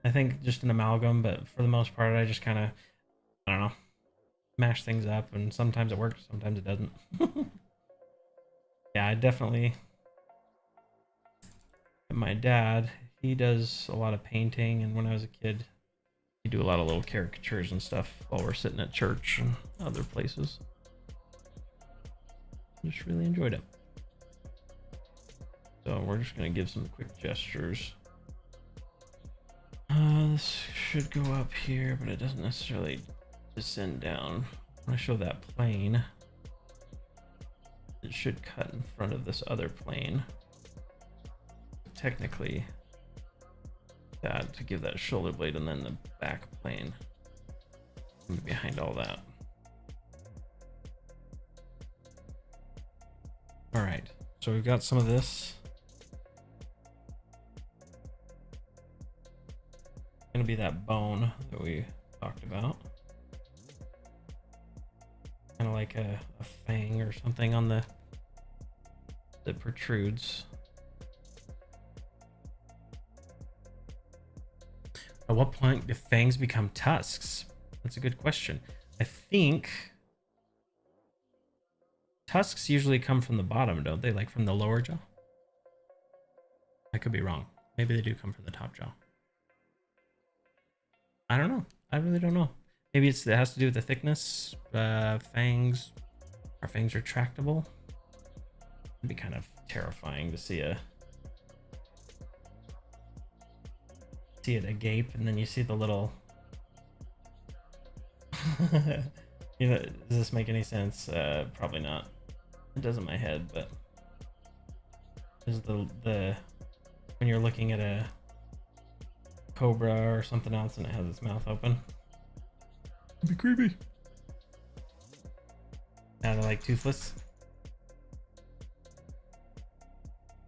I think just an amalgam, but for the most part, I just kind of, I don't know, mash things up, and sometimes it works, sometimes it doesn't. Yeah, I definitely. My dad, he does a lot of painting, and when I was a kid, he'd do a lot of little caricatures and stuff while we're sitting at church and other places. Just really enjoyed it. So we're just gonna give some quick gestures. This should go up here, but it doesn't necessarily descend down. When I show that plane, it should cut in front of this other plane. Technically, that to give that shoulder blade, and then the back plane behind all that. All right, so we've got some of this. Gonna be that bone that we talked about, kind of like a fang or something on the that protrudes. At what point do fangs become tusks? That's a good question. I think tusks usually come from the bottom, don't they? Like from the lower jaw? I could be wrong. Maybe they do come from the top jaw. I don't know. I really don't know. Maybe it has to do with the thickness. Fangs. Our fangs retractable. It'd be kind of terrifying to see it agape, and then you see the little. You know, does this make any sense? Probably not. It does in my head, but is the when you're looking at a cobra or something else and it has its mouth open. It'd be creepy. Yeah, they're like toothless.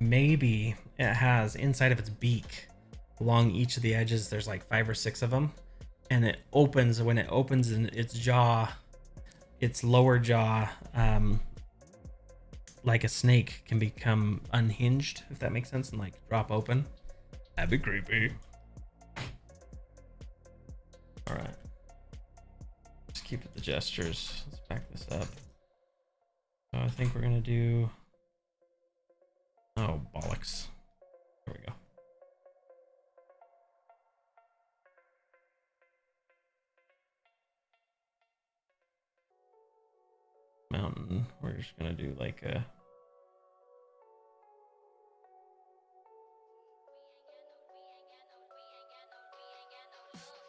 Maybe it has inside of its beak, along each of the edges, there's like 5 or 6 of them, and it opens when it opens in its jaw, its lower jaw, like a snake can become unhinged, if that makes sense, and like drop open. That'd be creepy. All right, just keep it the gestures. Let's back this up. So I think we're gonna do, oh bollocks, there we go. Mountain, we're just gonna do like a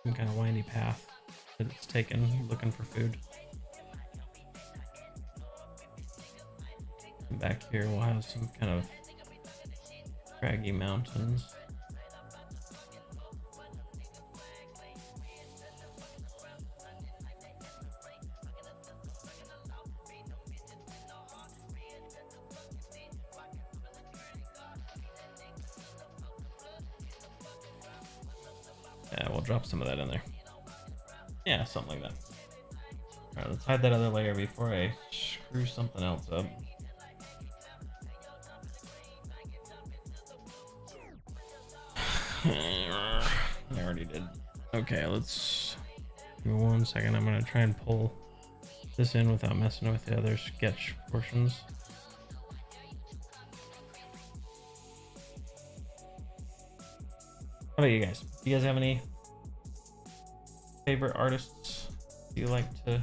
some kind of windy path that it's taken looking for food. And back here we'll have some kind of craggy mountains. Yeah, we'll drop some of that in there. Yeah, something like that. Alright, let's hide that other layer before I screw something else up. I already did. Okay, let's give me 1 second. I'm gonna try and pull this in without messing with the other sketch portions. How about you guys? Do you guys have any favorite artists you like to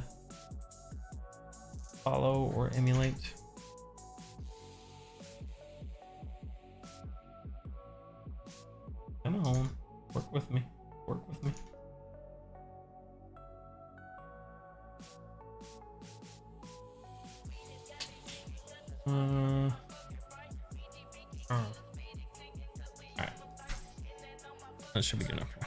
follow or emulate? Come on, work with me. Work with me. Alright. That should be good enough for now.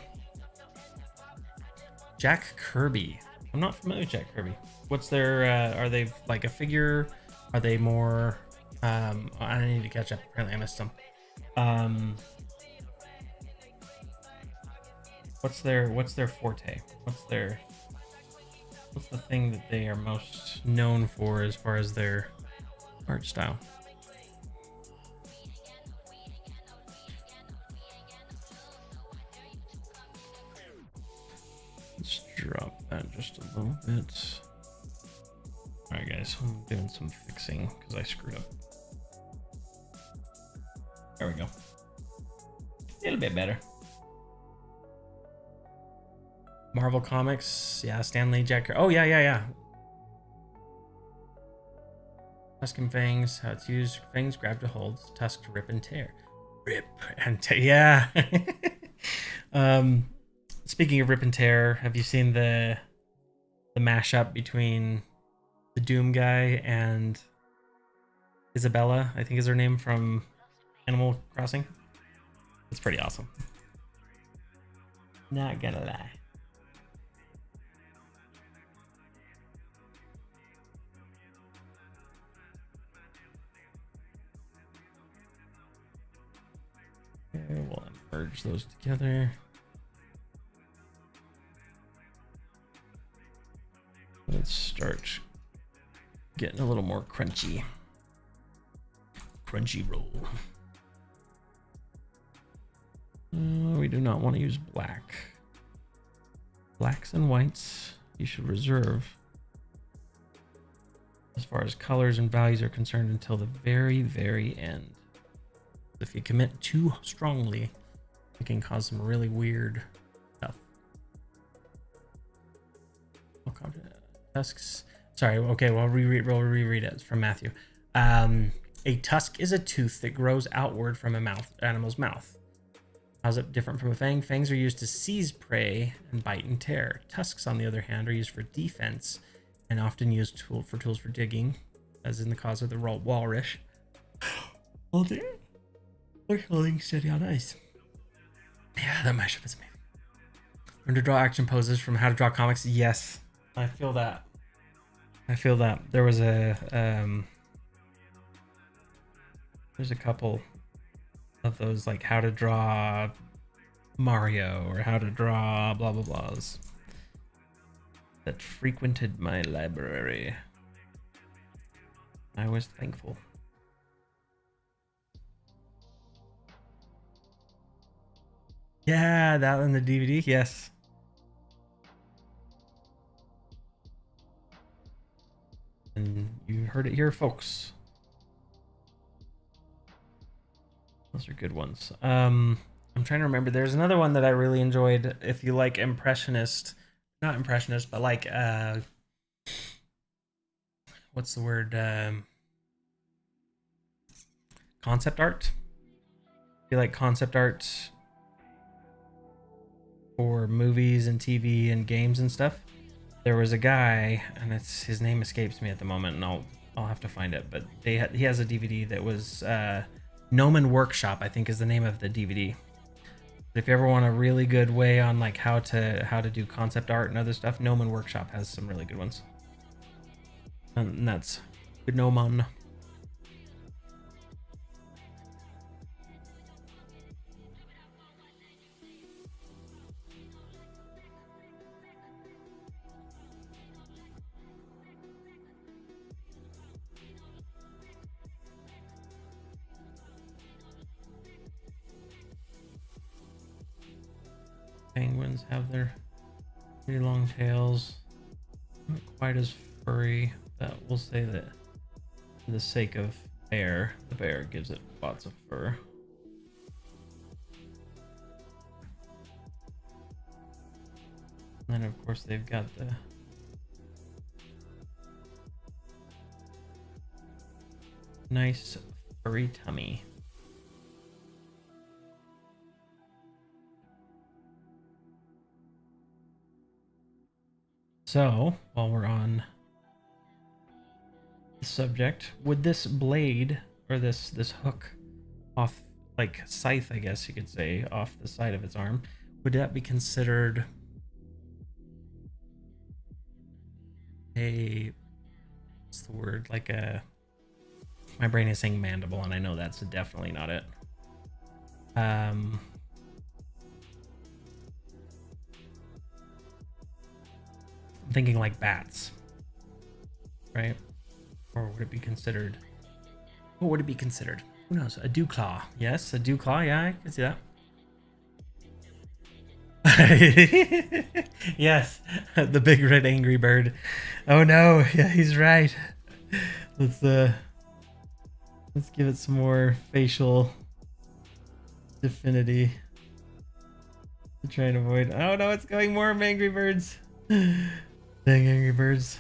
Jack Kirby. I'm not familiar with Jack Kirby. What's their, are they like a figure? Are they more, I need to catch up. Apparently I missed them. What's their forte? What's the thing that they are most known for as far as their art style? drop that just a little bit. All right, guys, I'm doing some fixing because I screwed up. There we go. A little bit better. Marvel Comics, yeah, Stan Lee, Jack. Oh yeah. Tusk and fangs, how it's used. Fangs grab to hold, tusk to rip and tear. Rip and tear, yeah. Speaking of rip and tear, have you seen the mashup between the Doom guy and Isabella, I think is her name, from Animal Crossing? It's pretty awesome. Not gonna lie. Okay, we'll merge those together. Let's start getting a little more crunchy. Crunchy roll. We do not want to use black. Blacks and whites you should reserve as far as colors and values are concerned until the very, very end. If you commit too strongly, it can cause some really weird stuff. Tusks. Sorry, okay, we'll reread it. It's from Matthew. A tusk is a tooth that grows outward from a animal's mouth. How's it different from a fang? Fangs are used to seize prey and bite and tear. Tusks, on the other hand, are used for defense and often used for tools for digging, as in the case of the walrus. Oh dear. We're holding steady on ice. Yeah, that mashup is amazing. Learn to draw action poses from How to Draw Comics. Yes, I feel that. There was there's a couple of those, like how to draw Mario or how to draw blah blah blahs, that frequented my library. I was thankful. Yeah, that on the DVD, yes. And you heard it here, folks. Those are good ones. I'm trying to remember. There's another one that I really enjoyed. If you like not impressionist, but like what's the word? Concept art. If you like concept art for movies and TV and games and stuff, there was a guy, and his name escapes me at the moment, and I'll have to find it. But he has a DVD that was Gnomon Workshop, I think is the name of the DVD. If you ever want a really good way on like how to do concept art and other stuff, Gnomon Workshop has some really good ones. And that's Gnomon. Penguins have their pretty long tails, not quite as furry. That we'll say that for the sake of bear, the bear gives it lots of fur. And then of course they've got the nice furry tummy. So, while we're on the subject, would this blade, or this hook off, like scythe, I guess you could say, off the side of its arm, would that be considered what's the word? Like my brain is saying mandible, and I know that's definitely not it. I'm thinking like bats, right? Or would it be considered? What would it be considered? Who knows? A dew claw. Yes, a dew claw. Yeah, I can see Yes, the big red angry bird. Oh no, yeah, he's right. Let's give it some more facial affinity to try and avoid. Oh no, it's going more angry birds. Dang angry birds.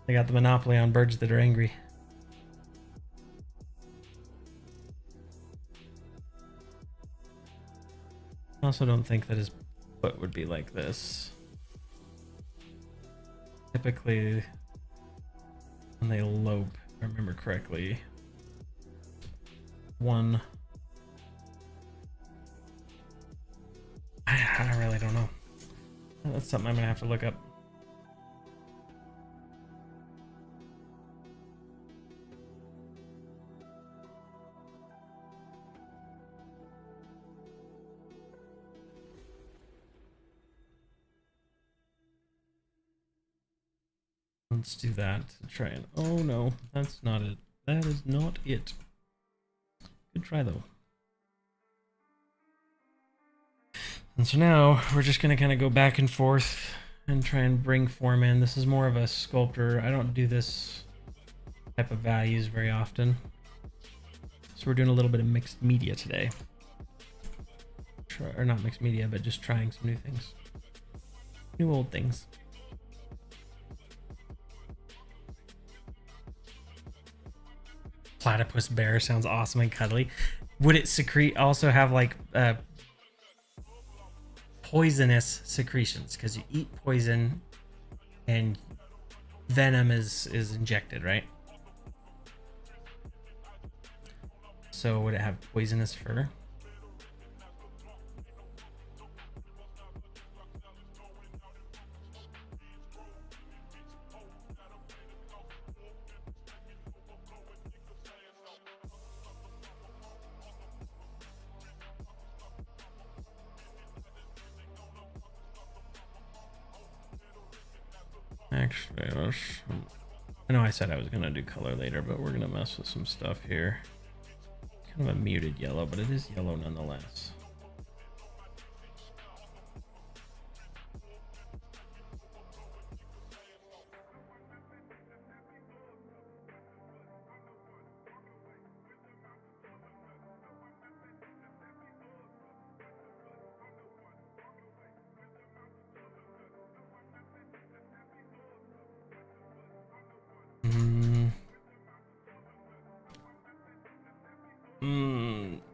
They got the monopoly on birds that are angry. I also don't think that his foot would be like this. Typically, when they lope, if I remember correctly, I really don't know. That's something I'm gonna have to look up. Let's do that to try and. Oh no, that's not it. That is not it. Good try though. And so now we're just gonna kind of go back and forth and try and bring form in. This is more of a sculptor. I don't do this type of values very often. So we're doing a little bit of mixed media today. Or not mixed media, but just trying some new things. New old things. Platypus bear sounds awesome and cuddly. Would it secrete also have like poisonous secretions? Because you eat poison and venom is injected, right? So would it have poisonous fur? Actually, I know I said I was gonna do color later, but we're gonna mess with some stuff here. Kind of a muted yellow, but it is yellow nonetheless.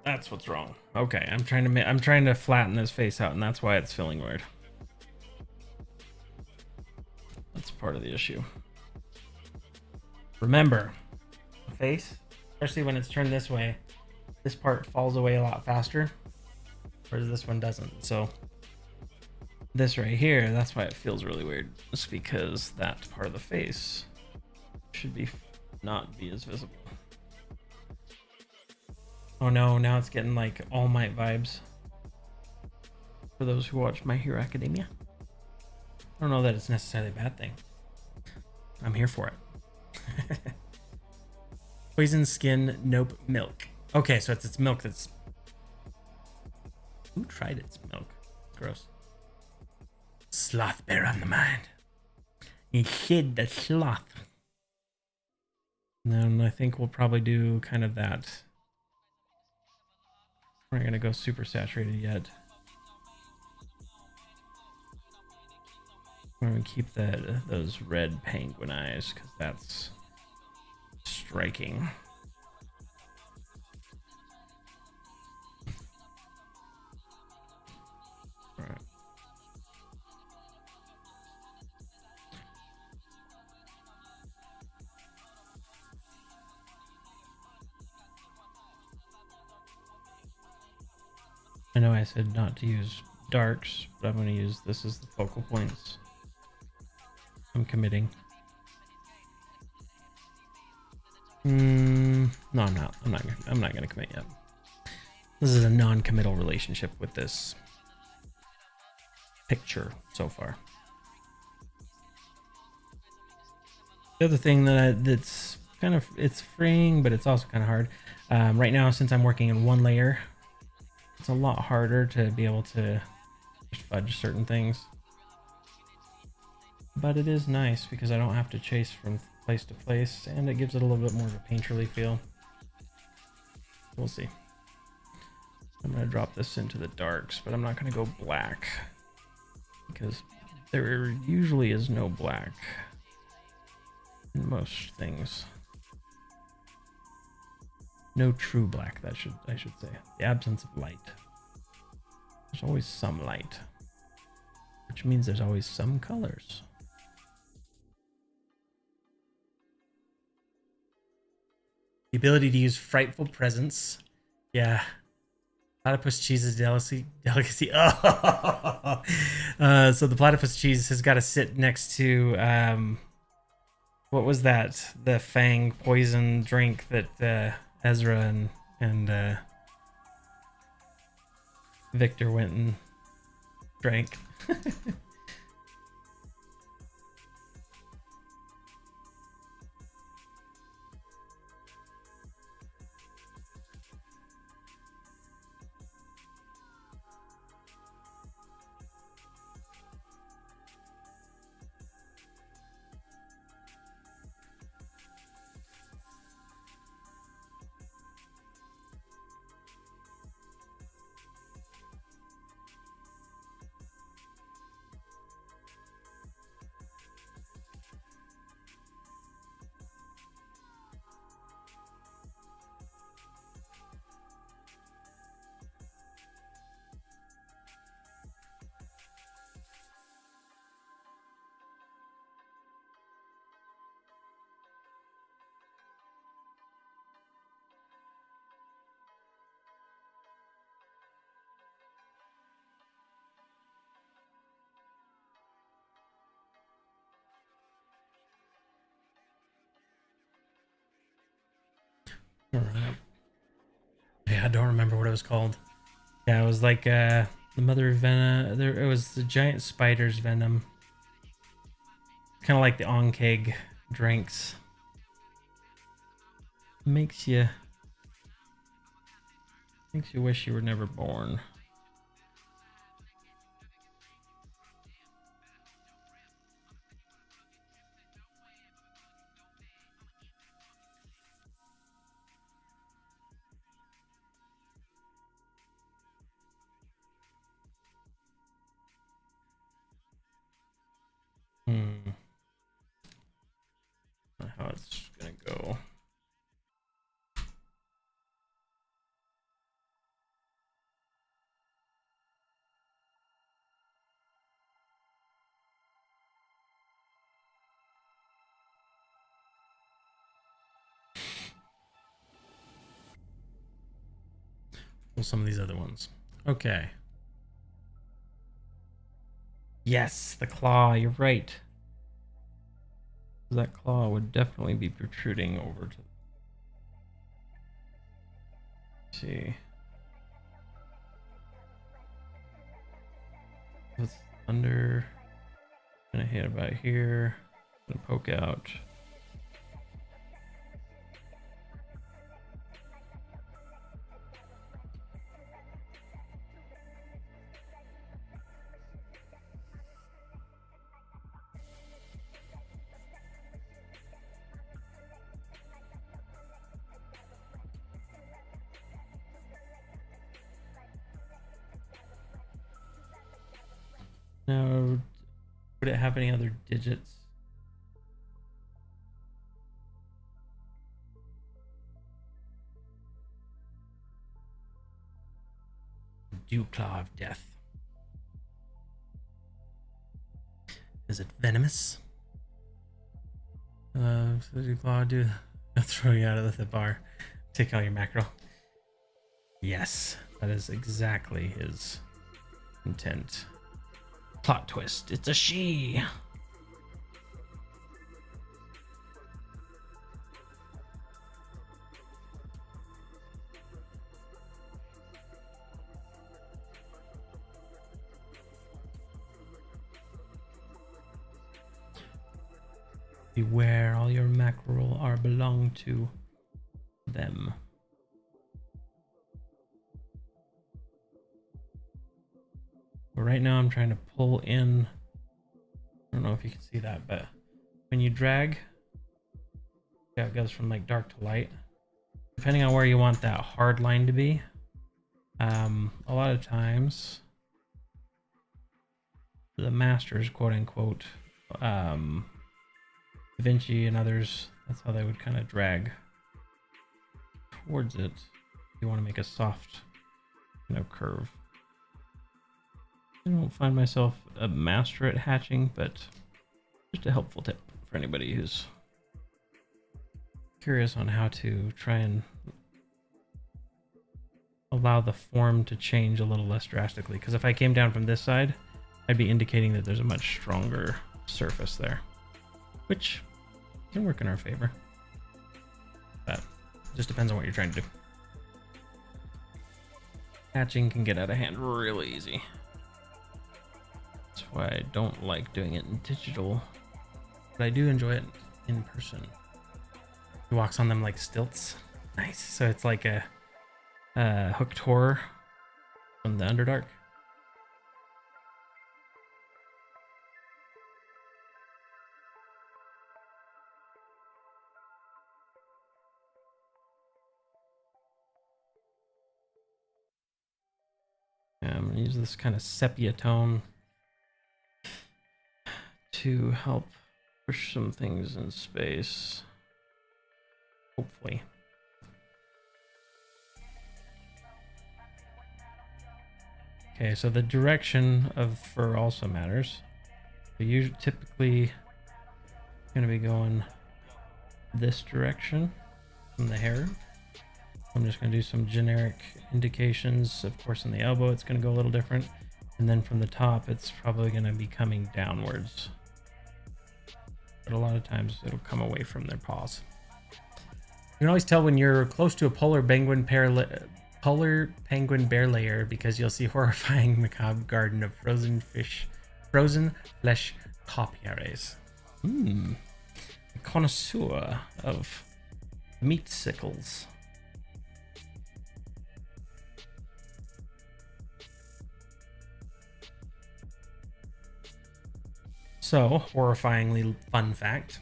That's what's wrong. Okay, I'm trying to flatten this face out, and that's why it's feeling weird. That's part of the issue. Remember, the face, especially when it's turned this way, this part falls away a lot faster, whereas this one doesn't. So this right here, that's why it feels really weird. It's because that part of the face should not be as visible. Oh no, now it's getting like All Might vibes. For those who watch My Hero Academia. I don't know that it's necessarily a bad thing. I'm here for it. Poison skin, nope, milk. Okay, so it's milk that's... Who tried its milk? Gross. Sloth bear on the mind. He hid the sloth. And then I think we'll probably do kind of that. We're not gonna go super saturated yet. We're gonna keep those red penguin eyes because that's striking. All right. I know I said not to use darks, but I'm going to use this as the focal points. I'm committing. No, I'm not. I'm not going to commit yet. This is a non-committal relationship with this picture so far. The other thing that's kind of, it's freeing, but it's also kind of hard. Right now, since I'm working in one layer, it's a lot harder to be able to just fudge certain things. But it is nice because I don't have to chase from place to place, and it gives it a little bit more of a painterly feel. We'll see. I'm going to drop this into the darks, but I'm not going to go black because there usually is no black in most things. No true black, I should say. The absence of light. There's always some light, which means there's always some colors. The ability to use frightful presence. Yeah. Platypus cheese's delicacy. Oh. So the platypus cheese has got to sit next to what was that? The Fang poison drink that Ezra and Victor went and drank. Yeah, I don't remember what it was called. Yeah, it was like the mother of venom. It was the giant spider's venom. Kind of like the Onkeg drinks. Makes you wish you were never born. How it's gonna go. Well, some of these other ones. Okay. Yes, the claw. You're right. That claw would definitely be protruding over to. Let's see. What's under? Gonna hit about here. Gonna poke out. Now, would it have any other digits? Dew Claw of Death. Is it venomous? So Dew Claw, I'll throw you out of the bar. Take out your mackerel. Yes, that is exactly his intent. Plot twist, it's a she. Beware, all your mackerel are belong to them. But right now I'm trying to pull in. I don't know if you can see that, but when you drag, yeah, it goes from like dark to light. Depending on where you want that hard line to be. A lot of times the masters, quote unquote, Da Vinci and others, that's how they would kind of drag towards it. You want to make a soft kind of curve. I don't find myself a master at hatching, but just a helpful tip for anybody who's curious on how to try and allow the form to change a little less drastically. Because if I came down from this side, I'd be indicating that there's a much stronger surface there, which can work in our favor. But it just depends on what you're trying to do. Hatching can get out of hand really easy. That's why I don't like doing it in digital, but I do enjoy it in person. He walks on them like stilts. Nice. So it's like a hooked horror from the Underdark. I'm going to use this kind of sepia tone to help push some things in space. Hopefully. Okay, so the direction of fur also matters. So usually, typically, going to be going this direction from the hair. I'm just going to do some generic indications. Of course, in the elbow, it's going to go a little different. And then from the top, it's probably going to be coming downwards. But a lot of times, it'll come away from their paws. You can always tell when you're close to a polar penguin bear layer because you'll see horrifying macabre garden of frozen flesh topiaries. A connoisseur of meat sickles. So, horrifyingly fun fact,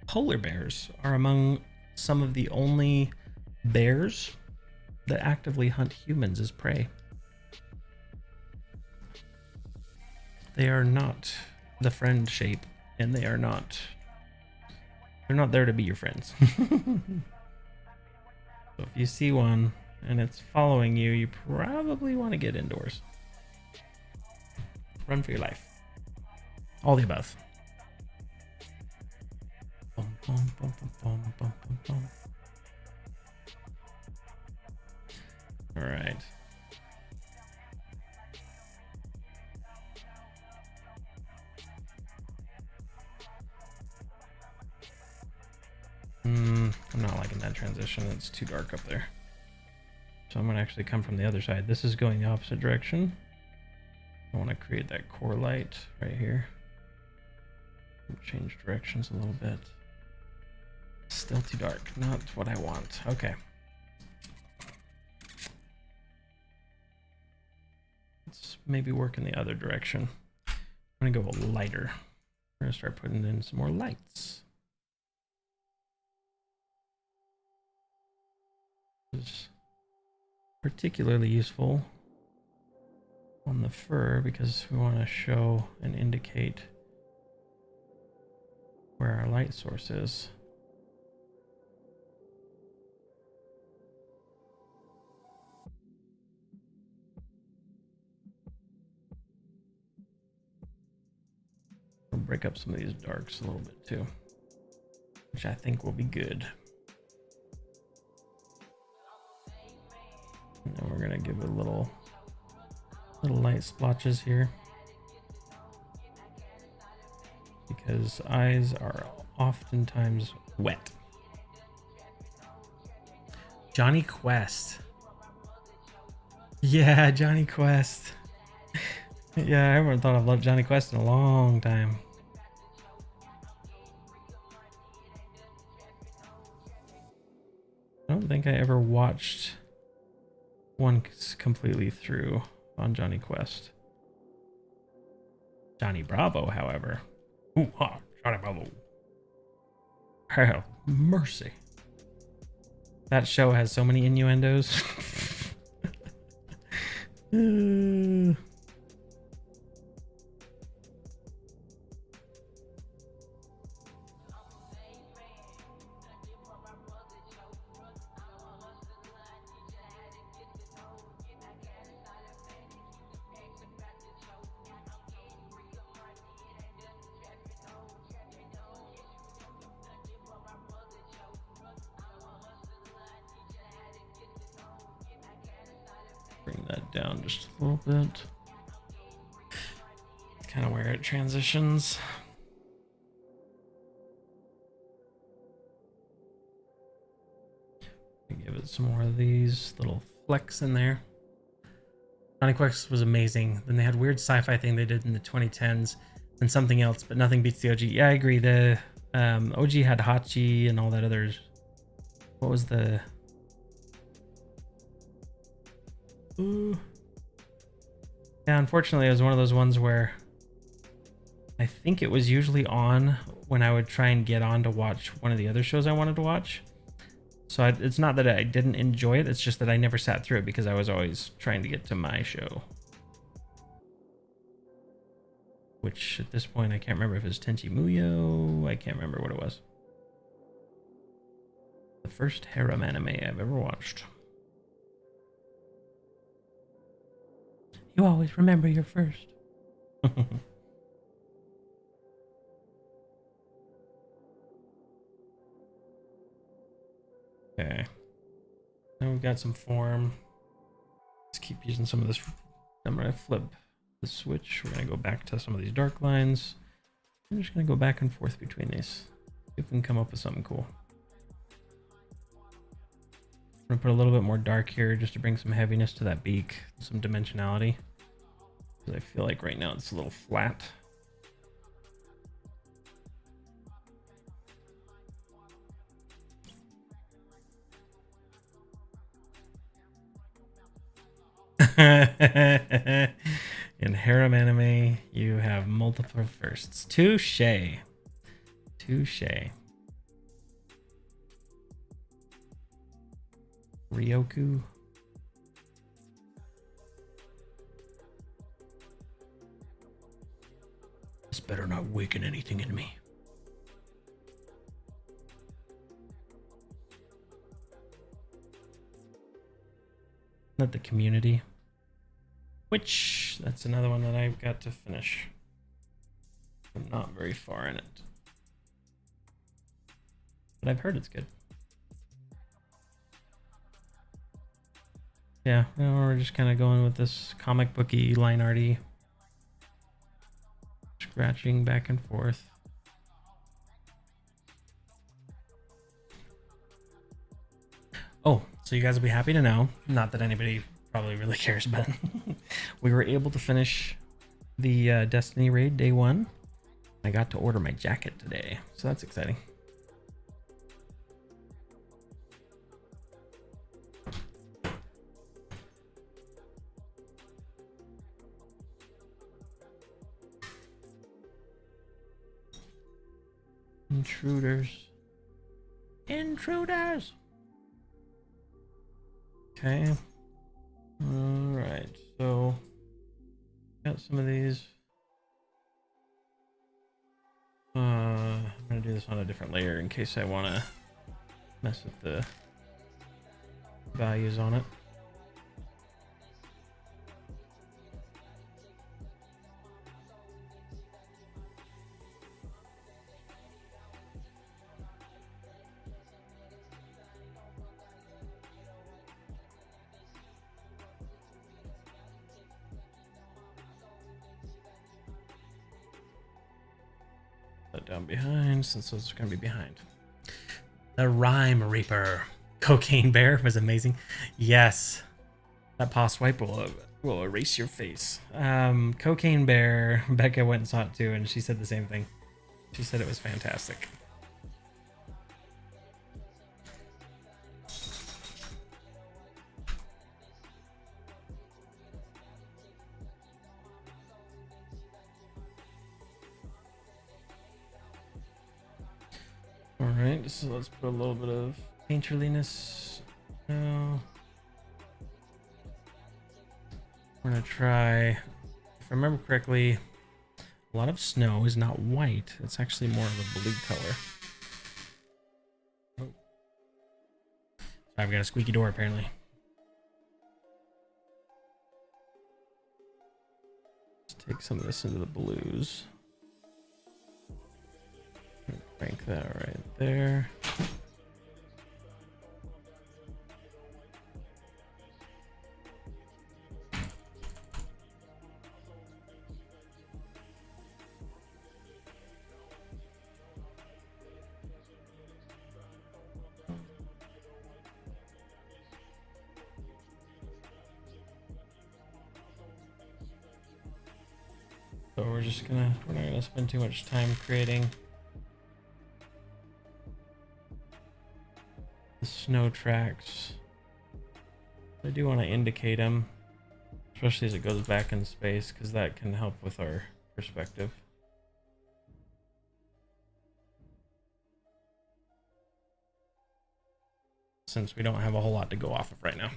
polar bears are among some of the only bears that actively hunt humans as prey. They are not the friend shape, and they're not there to be your friends. So if you see one and it's following you, you probably want to get indoors. Run for your life. All the above. Bum, bum, bum, bum, bum, bum, bum. All right. I'm not liking that transition. It's too dark up there. So I'm going to actually come from the other side. This is going the opposite direction. I want to create that core light right here. Change directions a little bit. Still too dark. Not what I want. Okay. Let's maybe work in the other direction. I'm going to go lighter. We're going to start putting in some more lights. This is particularly useful on the fur because we want to show and indicate where our light source is. We'll break up some of these darks a little bit too, which I think will be good. And then we're gonna give it a little light splotches here because eyes are oftentimes wet. Johnny Quest. Yeah, Johnny Quest. Yeah, I haven't thought I've loved Johnny Quest in a long time. I don't think I ever watched one completely through on Johnny Quest. Johnny Bravo, however. Ooh, ha, Johnny Bravo. Hell, mercy. That show has so many innuendos. Bring that down just a little bit. Kind of where it transitions. Give it some more of these little flecks in there. Johnny Quest was amazing. Then they had weird sci-fi thing they did in the 2010s and something else, but nothing beats the OG. Yeah, I agree. The OG had Hachi and all that others. What was the... Ooh. Yeah, unfortunately, it was one of those ones where I think it was usually on when I would try and get on to watch one of the other shows I wanted to watch. So it's not that I didn't enjoy it, it's just that I never sat through it because I was always trying to get to my show. Which at this point, I can't remember if it was Tenchi Muyo. I can't remember what it was. The first harem anime I've ever watched. You always remember your first. Okay. Now we've got some form. Let's keep using some of this. I'm going to flip the switch. We're going to go back to some of these dark lines. I'm just going to go back and forth between these. See if we can come up with something cool. I'm going to put a little bit more dark here just to bring some heaviness to that beak, some dimensionality. Because I feel like right now it's a little flat. In harem anime, you have multiple firsts. Touche. Touche. Ryoku. This better not waken anything in me. Not the community. Which, that's another one that I've got to finish. I'm not very far in it. But I've heard it's good. Yeah, we're just kind of going with this comic booky, line arty. Scratching back and forth. Oh, so you guys will be happy to know, not that anybody probably really cares, but we were able to finish the Destiny raid day 1. I got to order my jacket today, so that's exciting. Intruders. Intruders! Okay. Alright, so got some of these. I'm gonna do this on a different layer in case I want to mess with the values on it. Down behind, since those are going to be behind. The Rhyme Reaper. Cocaine Bear was amazing. Yes. That paw swipe will erase your face. Cocaine Bear, Becca went and saw it too, and she said the same thing. She said it was fantastic. right, so let's put a little bit of painterliness. Now we're gonna try, if I remember correctly, a lot of snow is not white. It's actually more of a blue color. Oh. I've got a squeaky door apparently. Let's take some of this into the blues. Crank that right there. So we're not gonna spend too much time creating the snow tracks. I do want to indicate them, especially as it goes back in space, because that can help with our perspective. Since we don't have a whole lot to go off of right now.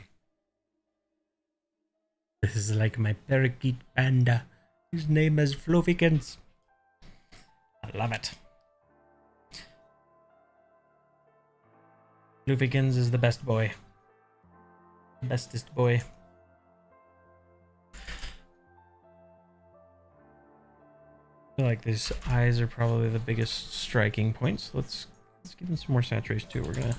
This is like my parakeet panda. His name is Fluffykins. I love it. Fluffykins is the best boy. Bestest boy. I feel like these eyes are probably the biggest striking points. Let's give them some more saturation too. We're gonna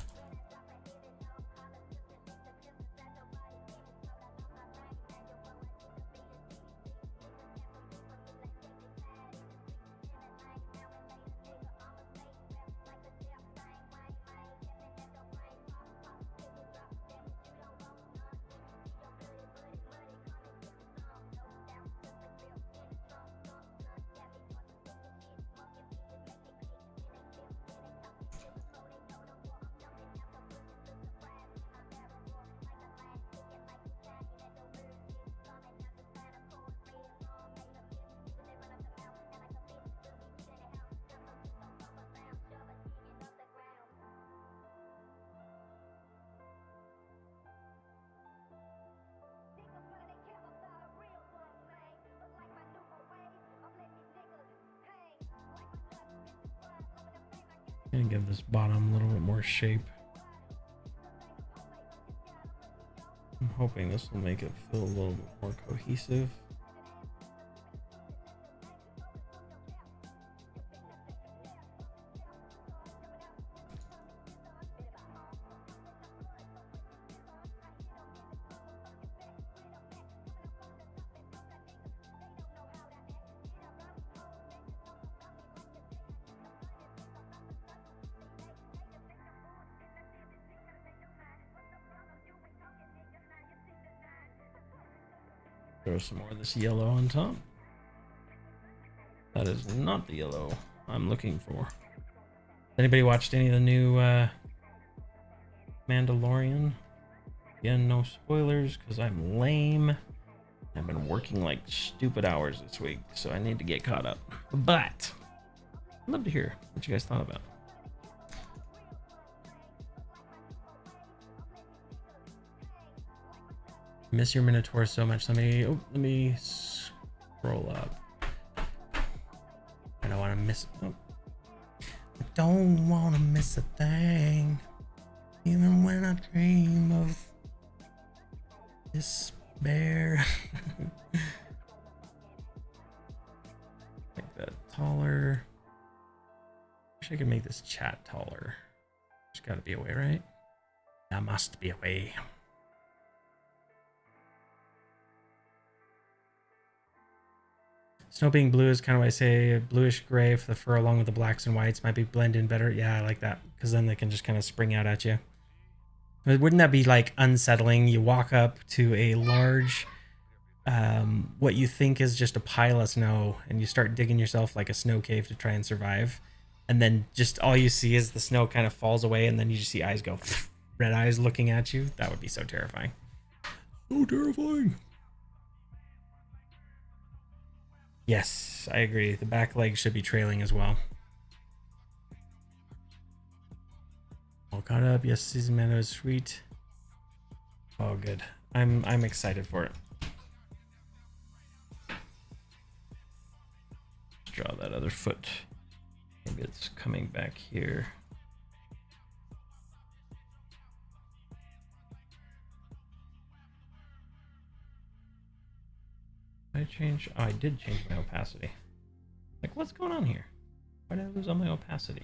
give this bottom a little bit more shape. I'm hoping this will make it feel a little bit more cohesive. Throw some more of this yellow on top. That is not the yellow I'm looking for. Anybody watched any of the new Mandalorian? Again, no spoilers because I'm lame. I've been working like stupid hours this week, so I need to get caught up. But I'd love to hear what you guys thought about. Miss your Minotaur so much. Let me scroll up. I don't want to miss. Oh. I don't want to miss a thing, even when I dream of despair. Make that taller. Wish I could make this chat taller. There's got to be a way, right? There must be a way. Snow being blue is kind of why I say bluish gray for the fur along with the blacks and whites might be blend in better. Yeah, I like that because then they can just kind of spring out at you. But wouldn't that be like unsettling? You walk up to a large, what you think is just a pile of snow and you start digging yourself like a snow cave to try and survive. And then just all you see is the snow kind of falls away and then you just see eyes go, red eyes looking at you. That would be so terrifying. So terrifying. Yes, I agree. The back legs should be trailing as well. All caught up. Yes, season mango is sweet. Oh, good. I'm excited for it. Draw that other foot. Maybe it's coming back here. Did I change? Oh, I did change my opacity. Like, what's going on here? Why did I lose all my opacity?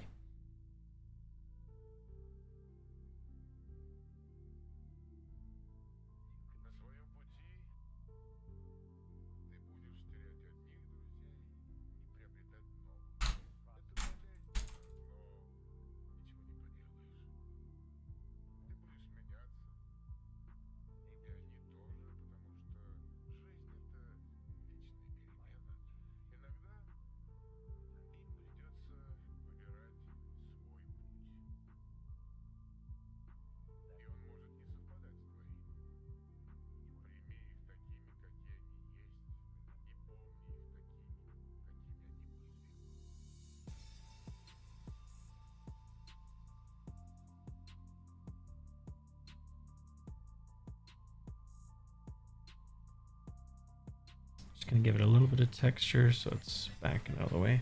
Just gonna give it a little bit of texture so it's backing out of the way.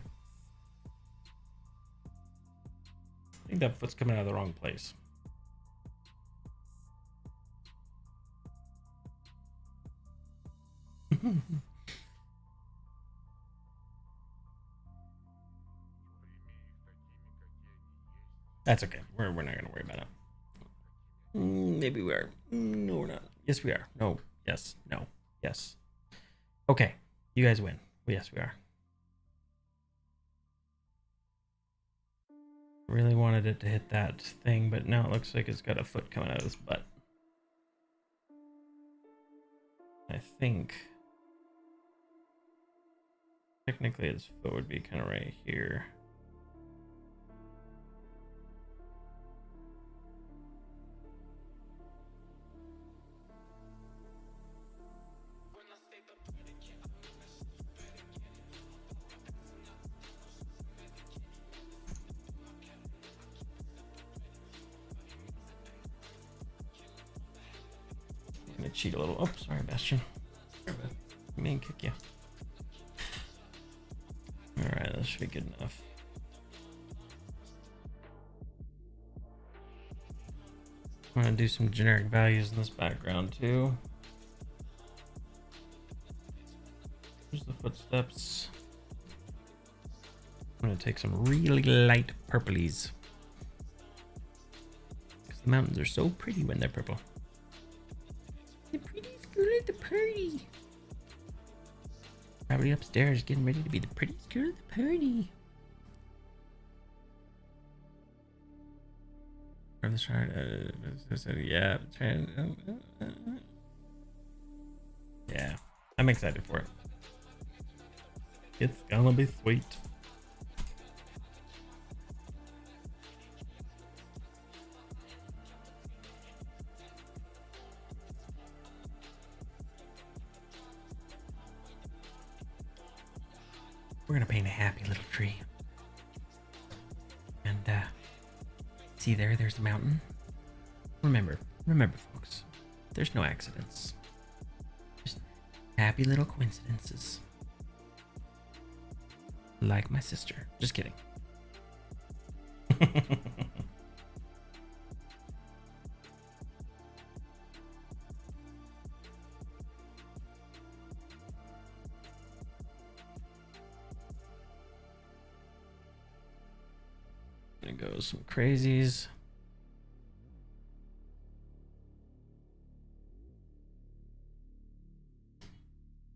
I think that foot's coming out of the wrong place. That's okay. We're not gonna worry about it. Maybe we are. No, we're not. Yes, we are. No. Yes. No. Yes. Okay. You guys win. Yes, we are. Really wanted it to hit that thing, but now it looks like it's got a foot coming out of its butt. I think technically its foot would be kind of right here. I'm gonna cheat a little. Oh, sorry, Bastion. I mean, kick you. Alright, that should be good enough. I'm gonna do some generic values in this background too. Here's the footsteps. I'm gonna take some really light purplies, because the mountains are so pretty when they're purple. The prettiest girl at the party. Probably upstairs getting ready to be the prettiest girl at the party. Yeah. Yeah. I'm excited for it. It's gonna be sweet. We're gonna paint a happy little tree. And see there's the mountain. Remember folks, there's no accidents. Just happy little coincidences. Like my sister. Just kidding. Gonna go some crazies.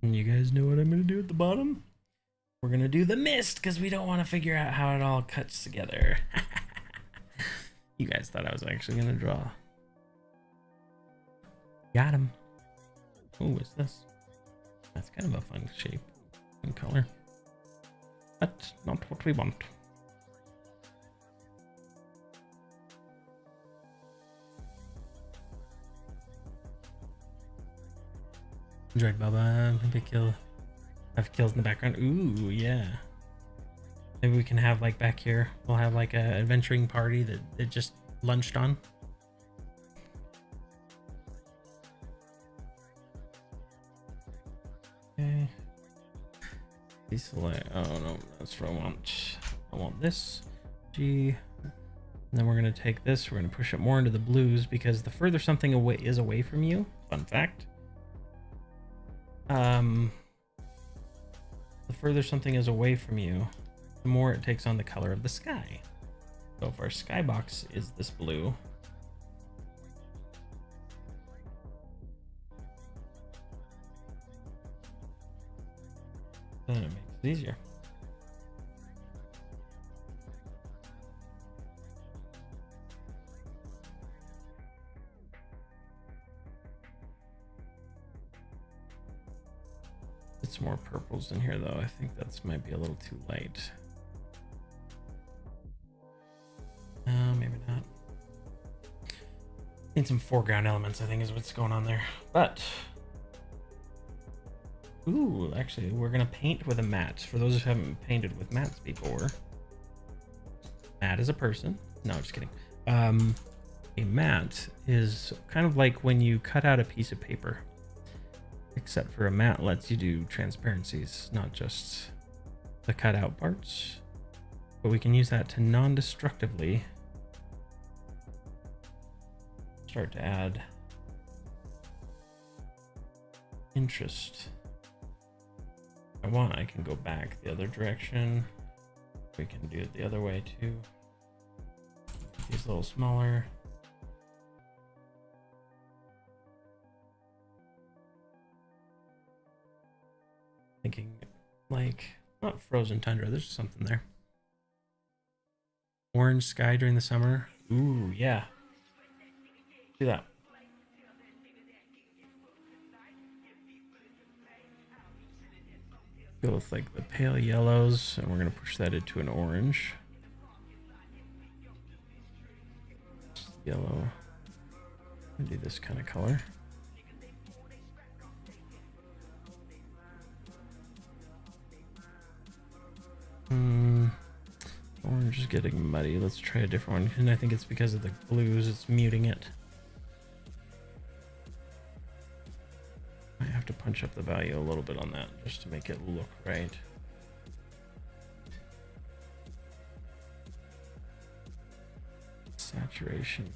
And you guys know what I'm gonna do at the bottom? We're gonna do the mist because we don't want to figure out how it all cuts together. You guys thought I was actually gonna draw. Got him. Oh, what's this? That's kind of a fun shape and color, but not what we want. Enjoyed Bubba. Maybe have kills in the background. Ooh, yeah. Maybe we can have like back here, we'll have like a adventuring party that just lunched on. Okay. Deselect. Oh no, that's what I want. I want this. G. And then we're going to take this, we're going to push it more into the blues because the further something away from you, fun fact, the further something is away from you, the more it takes on the color of the sky. So if our skybox is this blue, then it makes it easier. It's more purples in here though. I think that's might be a little too light. Maybe not. Need some foreground elements, I think is what's going on there. But ooh, actually we're gonna paint with a matte. For those who haven't painted with mattes before. Matte is a person. No, just kidding. A matte is kind of like when you cut out a piece of paper. Except for a matte lets you do transparencies, not just the cutout parts. But we can use that to non-destructively start to add interest. If I want, I can go back the other direction. We can do it the other way too. These a little smaller. Thinking like not frozen tundra, there's something there. Orange sky during the summer. Ooh, yeah. Do that. Go with like the pale yellows, and we're gonna push that into an orange. Yellow. Do this kind of color. Orange is getting muddy. Let's try a different one. And I think it's because of the blues, it's muting it. I have to punch up the value a little bit on that just to make it look right. Saturation.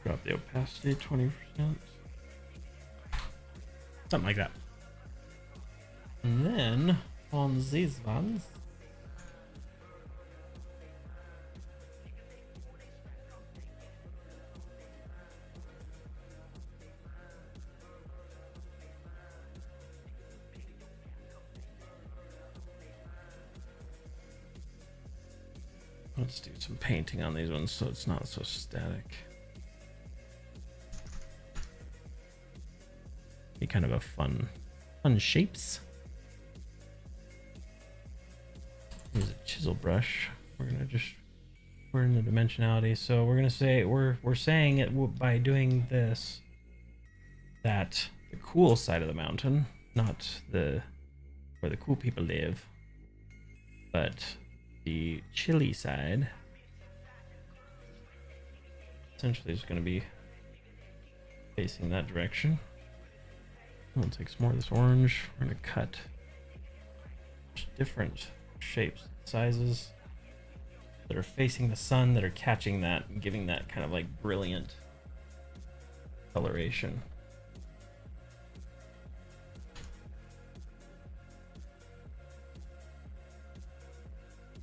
Drop the opacity 20%. Something like that. And then on these ones, let's do some painting on these ones so it's not so static. Be kind of a fun shapes. Use a chisel brush. We're in the dimensionality, so we're gonna say we're saying it by doing this that the cool side of the mountain, not the where the cool people live, but the chilly side essentially is going to be facing that direction. We'll take some more of this orange. We're going to cut different shapes, sizes that are facing the sun, that are catching that and giving that kind of like brilliant coloration.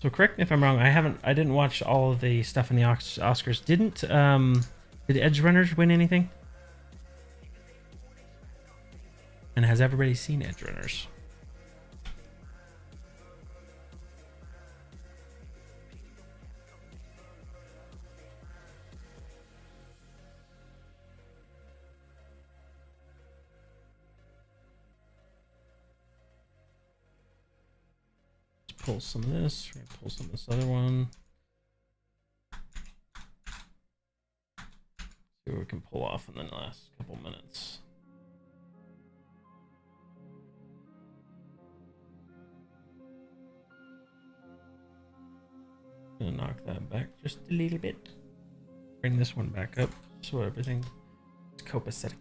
So correct me if I'm wrong. I didn't watch all of the stuff in the Oscars. Did Edge Runners win anything? And has everybody seen Edge Runners? Let's pull some of this. We're gonna pull some of this other one. See what we can pull off in the last couple minutes. gonna knock that back just a little bit. Bring this one back up so everything is copacetic.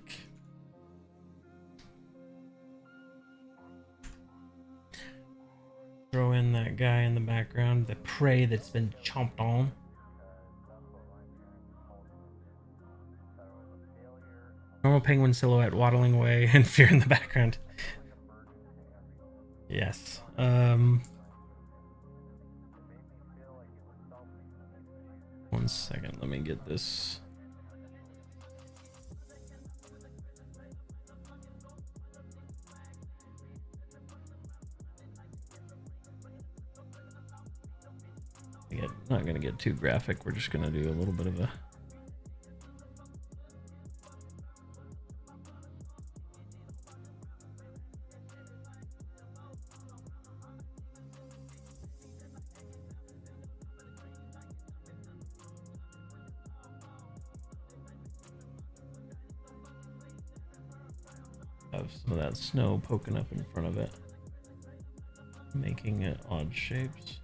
Throw in that guy in the background, the prey that's been chomped on. Normal penguin silhouette waddling away and fear in the background. Yes. 1 second, let me get this. Not gonna get too graphic. We're just gonna do a little bit of a have some of that snow poking up in front of it, making it odd shapes.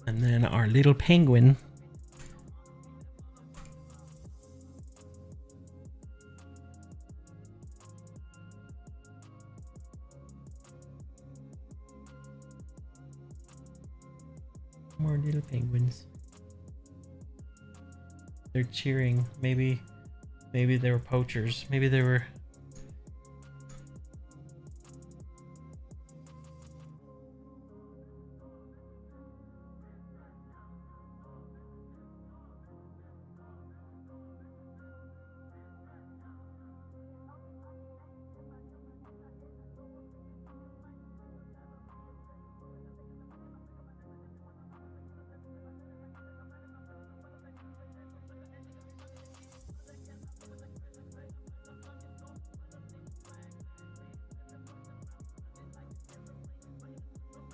And then our little penguin. More little penguins. They're cheering. Maybe they were poachers. Maybe they were.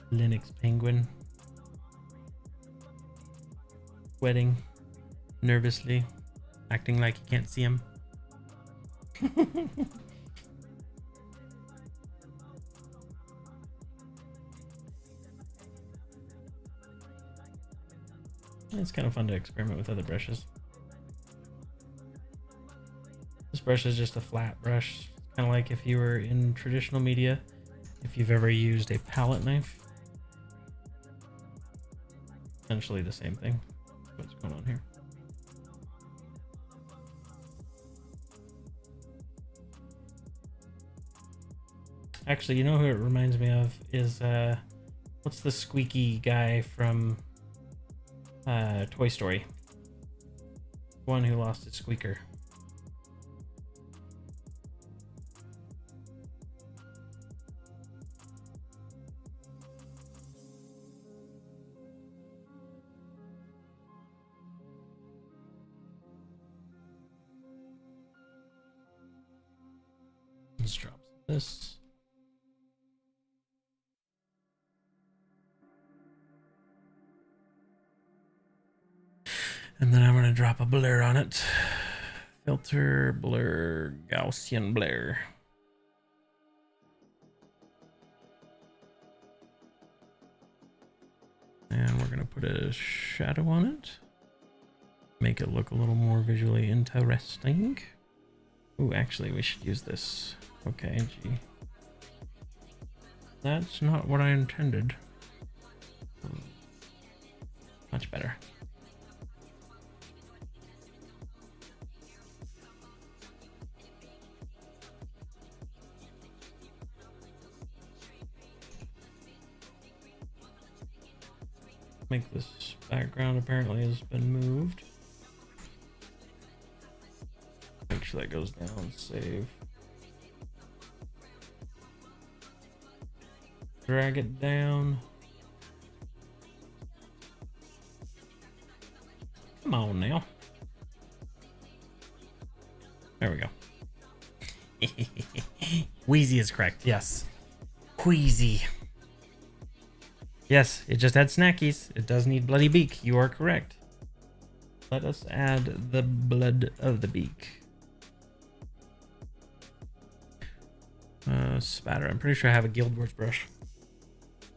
Linux penguin. Sweating nervously, acting like you can't see him. It's kind of fun to experiment with other brushes. This brush is just a flat brush, kind of like if you were in traditional media, if you've ever used a palette knife. Essentially the same thing. What's going on here? Actually, you know who it reminds me of is what's the squeaky guy from Toy Story? One who lost his squeaker. Let's drop this. And then I'm going to drop a blur on it. Filter, blur, Gaussian blur. And we're going to put a shadow on it. Make it look a little more visually interesting. Ooh, actually, we should use this. Okay, gee. That's not what I intended. Much better. Make this background apparently has been moved. Make sure that goes down, save. Drag it down. Come on now. There we go. Wheezy is correct, yes. Wheezy. Yes, it just had snackies. It does need bloody beak. You are correct. Let us add the blood of the beak. Spatter. I'm pretty sure I have a Guild Wars brush.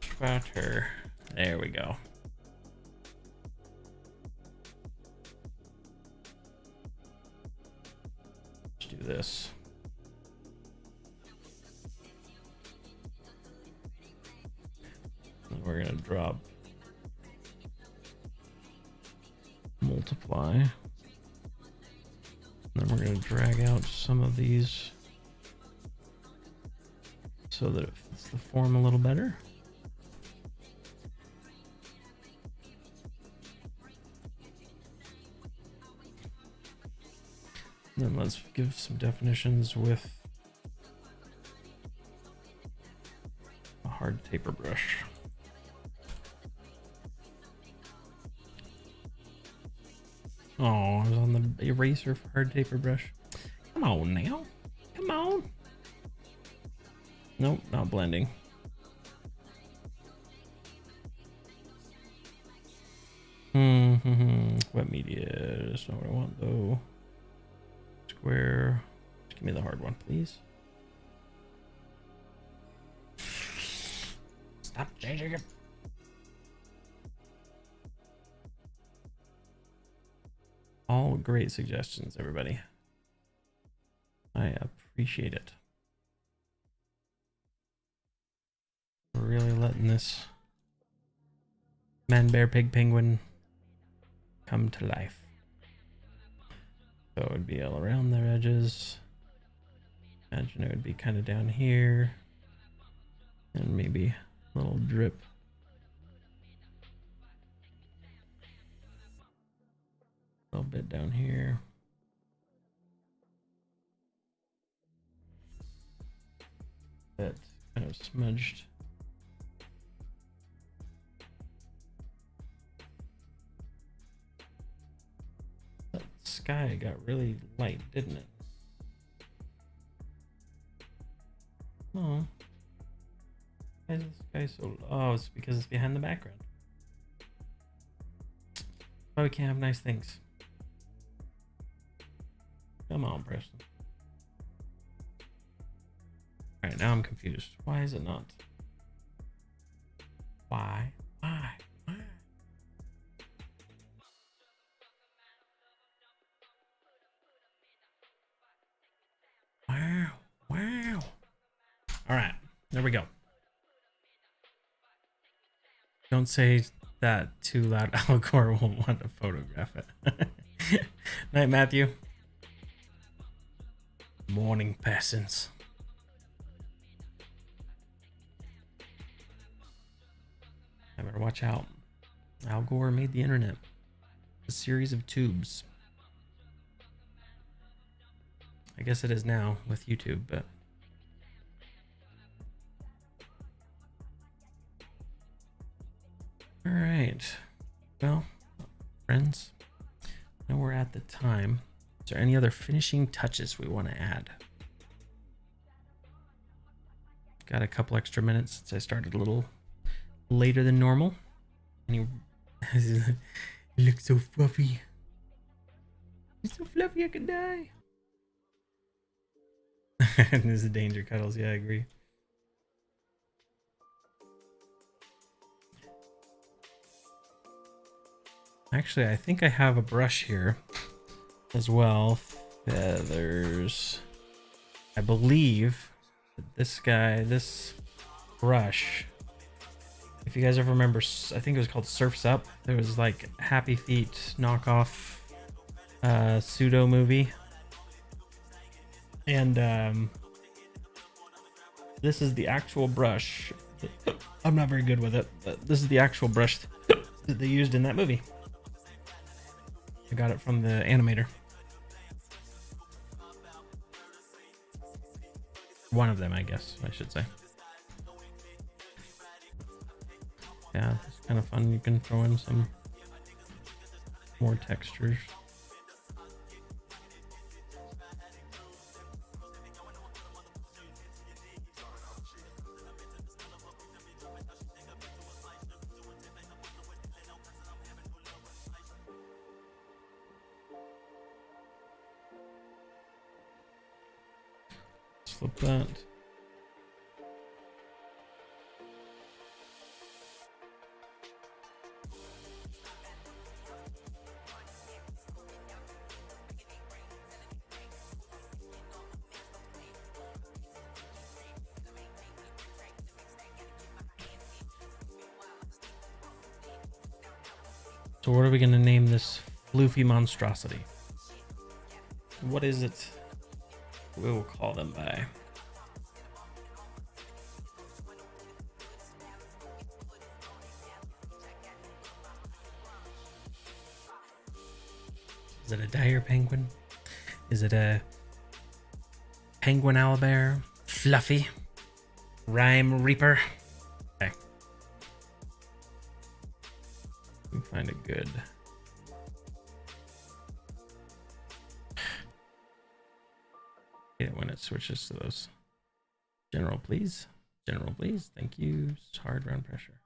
Spatter. There we go. Let's do this. And we're gonna drop multiply. And then we're gonna drag out some of these so that it fits the form a little better. And then let's give some definitions with a hard taper brush. Oh, I was on the eraser for hard taper brush. Come on now. Come on. Nope, not blending. Wet media. That's not what I want though. Square. Just give me the hard one, please. Stop changing it. All great suggestions, everybody. I appreciate it. We're really letting this man, bear, pig, penguin come to life. So it would be all around their edges. Imagine it would be kind of down here. And maybe a little drip. A little bit down here. That kind of smudged. That sky got really light, didn't it? Oh. Why is the sky so... Oh, it's because it's behind the background. Why we can't have nice things. Come on, Preston. Alright, now I'm confused. Why is it not? Why? Why? Why? Wow. Wow. Alright, there we go. Don't say that too loud. Al Gore won't want to photograph it. Night, Matthew. Morning, peasants. I better watch out. Al Gore made the internet. A series of tubes. I guess it is now with YouTube, but... Alright. Well, friends, now we're at the time. Is there any other finishing touches we want to add? Got a couple extra minutes since I started a little later than normal. And you look so fluffy. You're so fluffy I could die. And there's the danger cuddles. Yeah, I agree. Actually, I think I have a brush here as well. Feathers. I believe that this brush, if you guys ever remember, I think it was called Surf's Up. There was like Happy Feet knockoff pseudo movie. And this is the actual brush. I'm not very good with it, but this is the actual brush that they used in that movie. I got it from the animator. One of them, I guess, I should say. Yeah, it's kind of fun. You can throw in some more textures. Flip that. So what are we going to name this floofy monstrosity? What is it we will call them by? Is it a dire penguin? Is it a penguin owlbear? Fluffy? Rhyme Reaper? Okay. We find a good... Yeah, when it switches to those. General, please. General, please. Thank you. Hard round pressure.